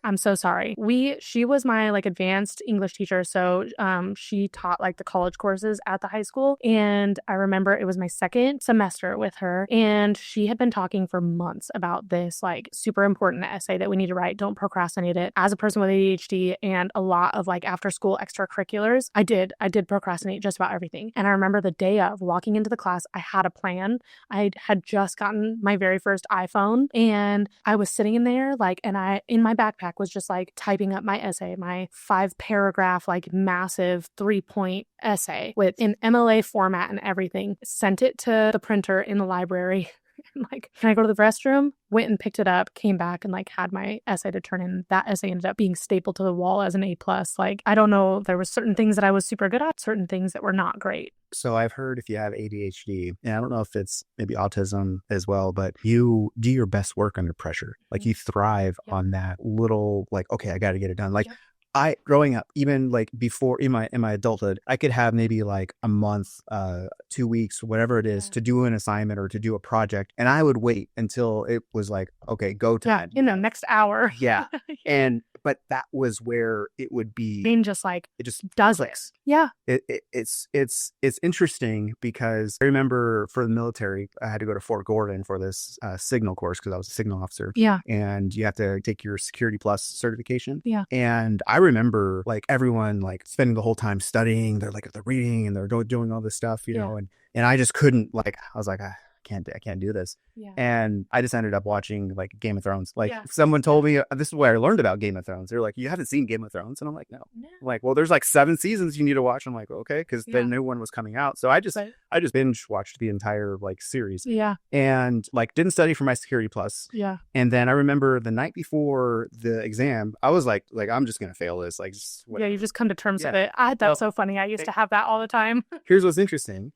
I'm so sorry. She was my like advanced English teacher. So she taught like the college courses at the high school. And I remember it was my second semester with her. And she had been talking for months about this like super important essay that we need to write. Don't procrastinate it. As a person with ADHD and a lot of like after school extracurriculars, I did procrastinate just about everything. And I remember the day of walking into the class, I had a plan. I had just gotten my very first iPhone and I was sitting in there like, and in my backpack was just like typing up my essay, my 5-paragraph, like massive 3-point essay with an MLA format and everything, sent it to the printer in the library. And like, can I go to the restroom? Went and picked it up, came back and like had my essay to turn in. That essay ended up being stapled to the wall as an A+. Like, I don't know, there was certain things that I was super good at, certain things that were not great. So I've heard if you have ADHD, and I don't know if it's maybe autism as well, but you do your best work under pressure. Like you thrive Yep. on that little like, okay, I got to get it done. Like Yep. I growing up, even like before in my adulthood, I could have maybe like a month, 2 weeks, whatever it is, Yeah. to do an assignment or to do a project, and I would wait until it was like, okay, go time. Next hour. Yeah, but that was where it would be. Brain just like It just does it. clicks. Yeah. It's interesting because I remember for the military, I had to go to Fort Gordon for this signal course because I was a signal officer. Yeah. And you have to take your Security Plus certification. Yeah. And I remember like everyone like spending the whole time studying. They're reading and they're doing all this stuff, you Yeah. know, and I just couldn't like, I was like, I can't do this. Yeah. And I just ended up watching like Game of Thrones. Like Yeah. someone told me this is where I learned about Game of Thrones. They're like, you haven't seen Game of Thrones? And I'm like, no. No. I'm like, well, there's like 7 seasons you need to watch. I'm like, okay, because the Yeah. new one was coming out. So I just binge watched the entire like series. Yeah. And like didn't study for my Security Plus. Yeah. And then I remember the night before the exam, I was like I'm just gonna fail this. Like, just Yeah, you just come to terms with Yeah. it. That's so funny. I used to have that all the time. Here's what's interesting.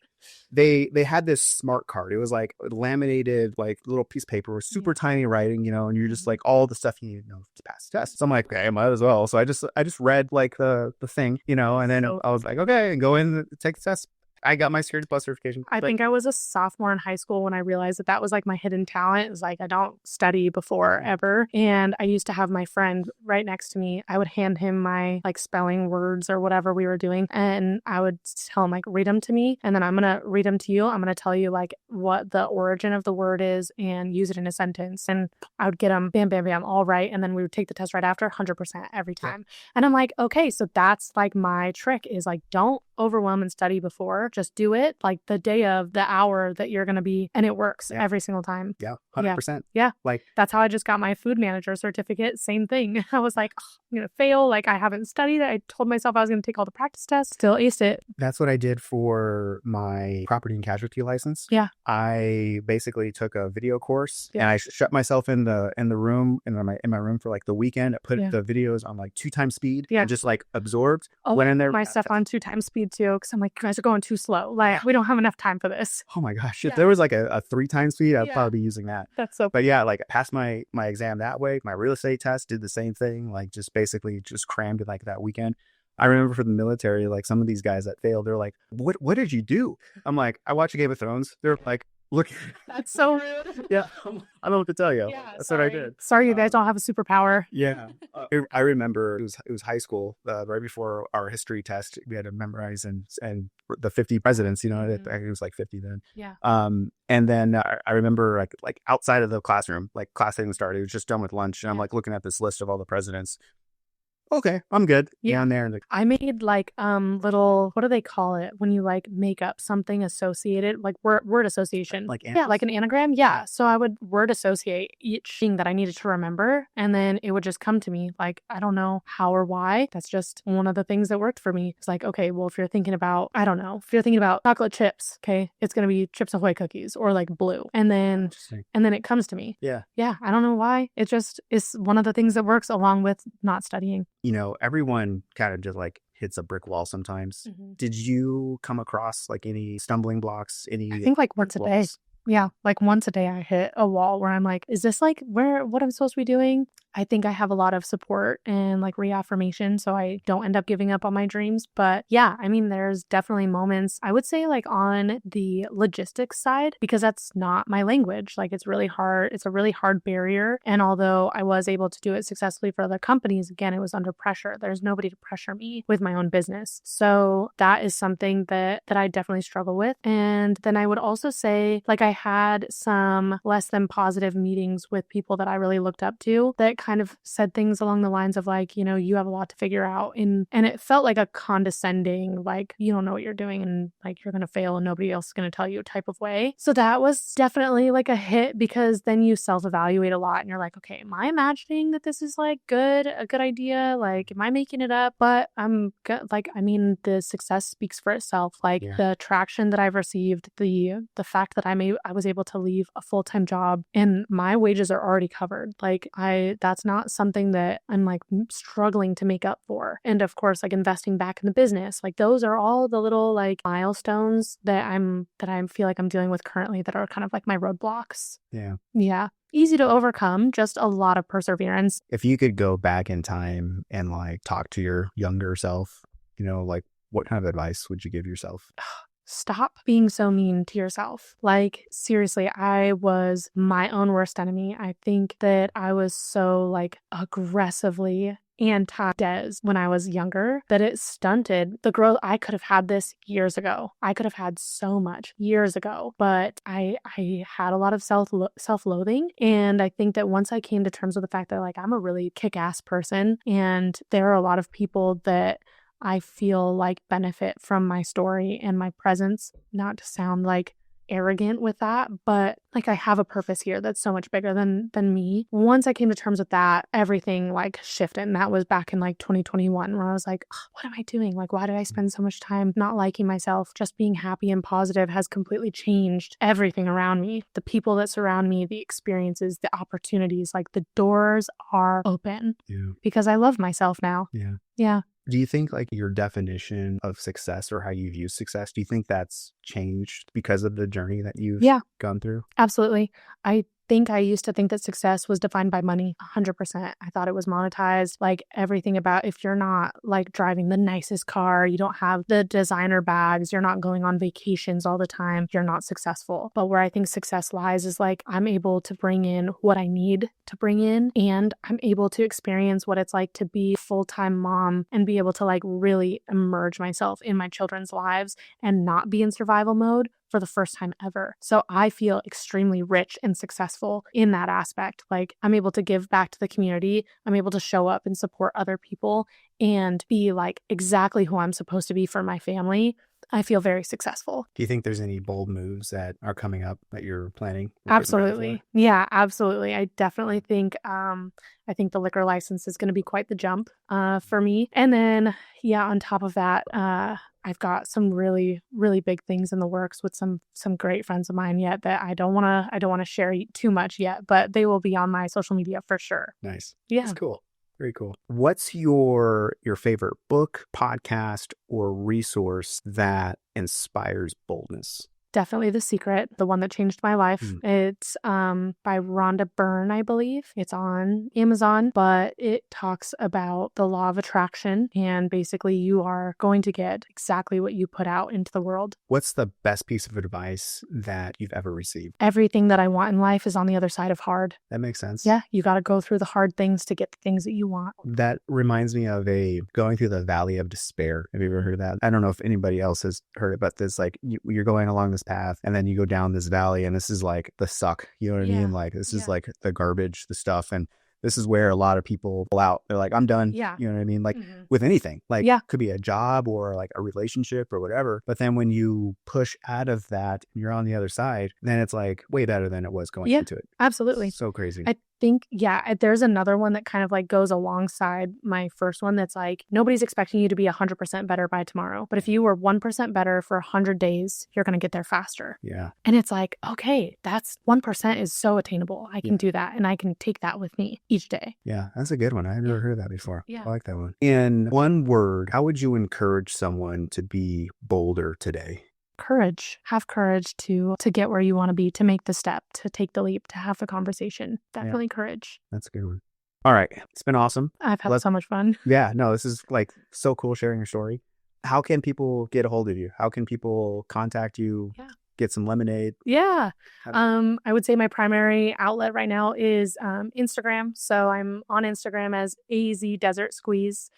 They had this smart card. It was like laminated, like little piece of paper with super tiny writing, you know, and you're just like all the stuff you need to know to pass the test. So I'm like, okay, I might as well. So I just read like the thing, you know, and then I was like, okay, and go in and take the test. I got my Security Plus certification. I think I was a sophomore in high school when I realized that was like my hidden talent. It was like, I don't study before ever. And I used to have my friend right next to me. I would hand him my like spelling words or whatever we were doing. And I would tell him like, read them to me. And then I'm going to read them to you. I'm going to tell you like what the origin of the word is and use it in a sentence. And I would get them bam, bam, bam, all right. And then we would take the test right after 100% every time. Yeah. And I'm like, okay, so that's like my trick is like, don't overwhelm and study before. Just do it like the day of the hour that you're going to be. And it works every single time. Yeah. 100%. Yeah. Like that's how I just got my food manager certificate. Same thing. I was like, oh, I'm going to fail. Like I haven't studied. I told myself I was going to take all the practice tests. Still aced it. That's what I did for my property and casualty license. Yeah. I basically took a video course and I shut myself in the room in my room for like the weekend. I put the videos on like 2 times speed and just like absorbed. Went in there. My stuff on 2 times speed too. Cause I'm like, you guys are going too slow. Like we don't have enough time for this. Oh my gosh. If there was like a 3 times speed, I'd probably be using that. That's so But yeah, like I passed my exam that way. My real estate test did the same thing. Like just basically just crammed it like that weekend. I remember for the military, like some of these guys that failed, they're like, what did you do? I'm like, I watch Game of Thrones. They're like, look. That's so rude. Yeah. I don't know what to tell you. Yeah, That's what I did. Sorry, you guys don't have a superpower. Yeah. I remember it was high school, right before our history test. We had to memorize and the 50 presidents, you know, it was like 50 then. Yeah. And then I remember like outside of the classroom, like class didn't start. It was just done with lunch. And I'm like looking at this list of all the presidents. Okay, I'm good. Down there. I made like little, what do they call it when you like make up something associated, like word association. Like like an anagram. Yeah. So I would word associate each thing that I needed to remember, and then it would just come to me. Like I don't know how or why. That's just one of the things that worked for me. It's like, okay, well, if you're thinking about, I don't know, if you're thinking about chocolate chips, okay, it's gonna be Chips Ahoy cookies or like blue, and then it comes to me. Yeah. I don't know why. It just is one of the things that works along with not studying. You know, everyone kind of just like hits a brick wall sometimes. Mm-hmm. Did you come across like any stumbling blocks? I think like once a day. Yeah, like once a day I hit a wall where I'm like, is this like what I'm supposed to be doing? I think I have a lot of support and like reaffirmation, so I don't end up giving up on my dreams. But yeah, I mean, there's definitely moments, I would say like on the logistics side, because that's not my language. Like it's really hard. It's a really hard barrier. And although I was able to do it successfully for other companies, again, it was under pressure. There's nobody to pressure me with my own business. So that is something that I definitely struggle with. And then I would also say like I had some less than positive meetings with people that I really looked up to that kind of said things along the lines of like, you know, you have a lot to figure out. And it felt like a condescending, like, you don't know what you're doing and like you're going to fail and nobody else is going to tell you type of way. So that was definitely like a hit, because then you self-evaluate a lot and you're like, okay, am I imagining that this is like a good idea? Like, am I making it up? But I'm good. Like, I mean, the success speaks for itself. Like the traction that I've received, the fact that I was able to leave a full-time job and my wages are already covered. Like that's not something that I'm like struggling to make up for. And of course, like investing back in the business, like those are all the little like milestones that I feel like I'm dealing with currently that are kind of like my roadblocks. Yeah. Easy to overcome, just a lot of perseverance. If you could go back in time and like talk to your younger self, you know, like what kind of advice would you give yourself? Stop being so mean to yourself. Like, seriously, I was my own worst enemy. I think that I was so like aggressively anti-Des when I was younger that it stunted the growth. I could have had this years ago. I could have had so much years ago, but I had a lot of self-loathing. And I think that once I came to terms with the fact that like I'm a really kick-ass person and there are a lot of people that I feel like benefit from my story and my presence, not to sound like arrogant with that, but like I have a purpose here that's so much bigger than me. Once I came to terms with that, everything like shifted. And that was back in like 2021 where I was like, "Ugh, what am I doing? Like, why did I spend so much time not liking myself? Just being happy and positive has completely changed everything around me. The people that surround me, the experiences, the opportunities, like the doors are open Yeah. because I love myself now." Yeah. Yeah. Do you think like your definition of success or how you view success, do you think that's changed because of the journey that you've Yeah. gone through? Absolutely. I think I used to think that success was defined by money 100%. I thought it was monetized, like everything about if you're not like driving the nicest car, you don't have the designer bags, you're not going on vacations all the time, you're not successful. But where I think success lies is like I'm able to bring in what I need to bring in, and I'm able to experience what it's like to be a full-time mom and be able to like really immerse myself in my children's lives and not be in survival mode for the first time ever. So I feel extremely rich and successful in that aspect. Like I'm able to give back to the community. I'm able to show up and support other people and be like exactly who I'm supposed to be for my family. I feel very successful. Do you think there's any bold moves that are coming up that you're planning? or getting ready Absolutely. Yeah, absolutely. I definitely think I think the liquor license is going to be quite the jump for me. And then yeah, on top of that, I've got some really, really big things in the works with some great friends of mine yet that I don't want to share too much yet, but they will be on my social media for sure. for? Nice. Yeah. That's cool. Very cool. What's your favorite book, podcast, or resource that inspires boldness? Definitely The Secret, the one that changed my life. Mm. It's by Rhonda Byrne, I believe. It's on Amazon, but it talks about the law of attraction, and basically you are going to get exactly what you put out into the world. What's the best piece of advice that you've ever received? Everything that I want in life is on the other side of hard. That makes sense. Yeah, you got to go through the hard things to get the things that you want. That reminds me of going through the valley of despair. Have you ever heard of that? I don't know if anybody else has heard it, but this like you're going along this path and then you go down this valley and this is like the suck. You know what I Yeah. mean? Like this is Yeah. like the garbage, the stuff. And this is where a lot of people pull out. They're like, I'm done. Yeah. You know what I mean? Like Mhm. with anything, like Yeah. could be a job or like a relationship or whatever. But then when you push out of that, you're on the other side, then it's like way better than it was going Yeah. into it. Absolutely. So crazy. I think, yeah, there's another one that kind of like goes alongside my first one that's like, nobody's expecting you to be 100% better by tomorrow. But if you were 1% better for 100 days, you're going to get there faster. Yeah. And it's like, okay, that's 1% is so attainable. I can do that. And I can take that with me each day. Yeah, that's a good one. I've never Yeah. heard that before. Yeah. I like that one. In one word, how would you encourage someone to be bolder today? Courage. Have courage to get where you want to be, to make the step, to take the leap, to have the conversation. Definitely courage. That's a good one. All right. It's been awesome. I've had Let's- so much fun. Yeah, no, this is like so cool sharing your story. How can people get a hold of you? How can people contact you? Yeah. Get some lemonade? Yeah. How- I would say my primary outlet right now is Instagram. So I'm on Instagram as AZ Desert Squeeze.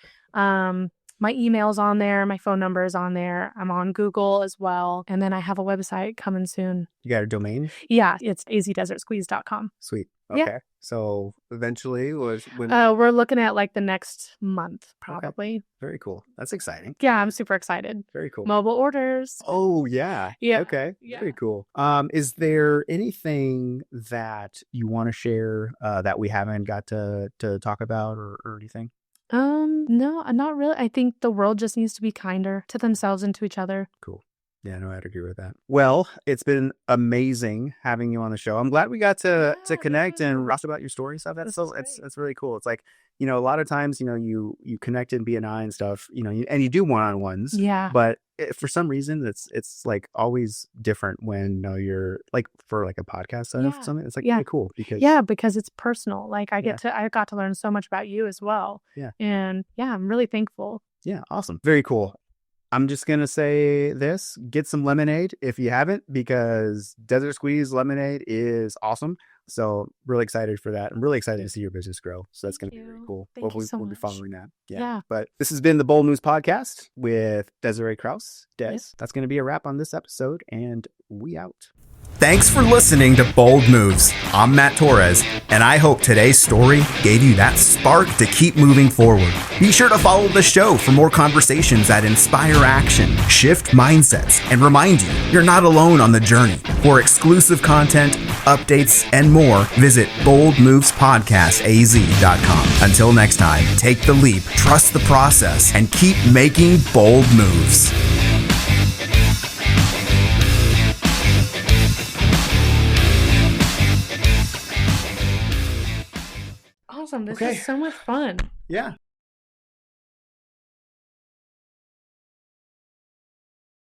My email's on there. My phone number is on there. I'm on Google as well. And then I have a website coming soon. You got a domain? Yeah, it's azdesertsqueeze.com. Sweet. Yeah. Okay. So eventually when We're looking at like the next month, probably. very cool. That's exciting. Yeah, I'm super excited. Very cool. Mobile orders. Oh yeah. Yeah. Okay. Yeah. Very cool. Is there anything that you want to share that we haven't got to talk about or anything? No, not really. I think the world just needs to be kinder to themselves and to each other. Cool. Yeah, no, I'd agree with that. Well, it's been amazing having you on the show. I'm glad we got to connect and talk about your story and stuff. That's This so is it's really cool. It's like, you know, a lot of times, you know, you connect in BNI and stuff, you know, and you do one-on-ones. Yeah. But for some reason, it's like always different when you're like for like a podcast setup or Yeah. something. It's like Yeah. really cool because Yeah, because it's personal. Like I got to learn so much about you as well. Yeah. And yeah, I'm really thankful. Yeah, awesome. Very cool. I'm just going to say this, get some lemonade if you haven't, because Desert Squeeze lemonade is awesome. So really excited for that. I'm really excited to see your business grow. So that's going Thank to be very you. cool. Thank you so we'll be much. following that. Yeah. But this has been the Bold News Podcast with Desiree Krause. Des. Yep. That's going to be a wrap on this episode, and we out. Thanks for listening to Bold Moves. I'm Matt Torres, and I hope today's story gave you that spark to keep moving forward. Be sure to follow the show for more conversations that inspire action, shift mindsets, and remind you you're not alone on the journey. For exclusive content, updates, and more, visit boldmovespodcastaz.com. Until next time, take the leap, trust the process, and keep making bold moves. Awesome. This Okay. is so much fun. Yeah.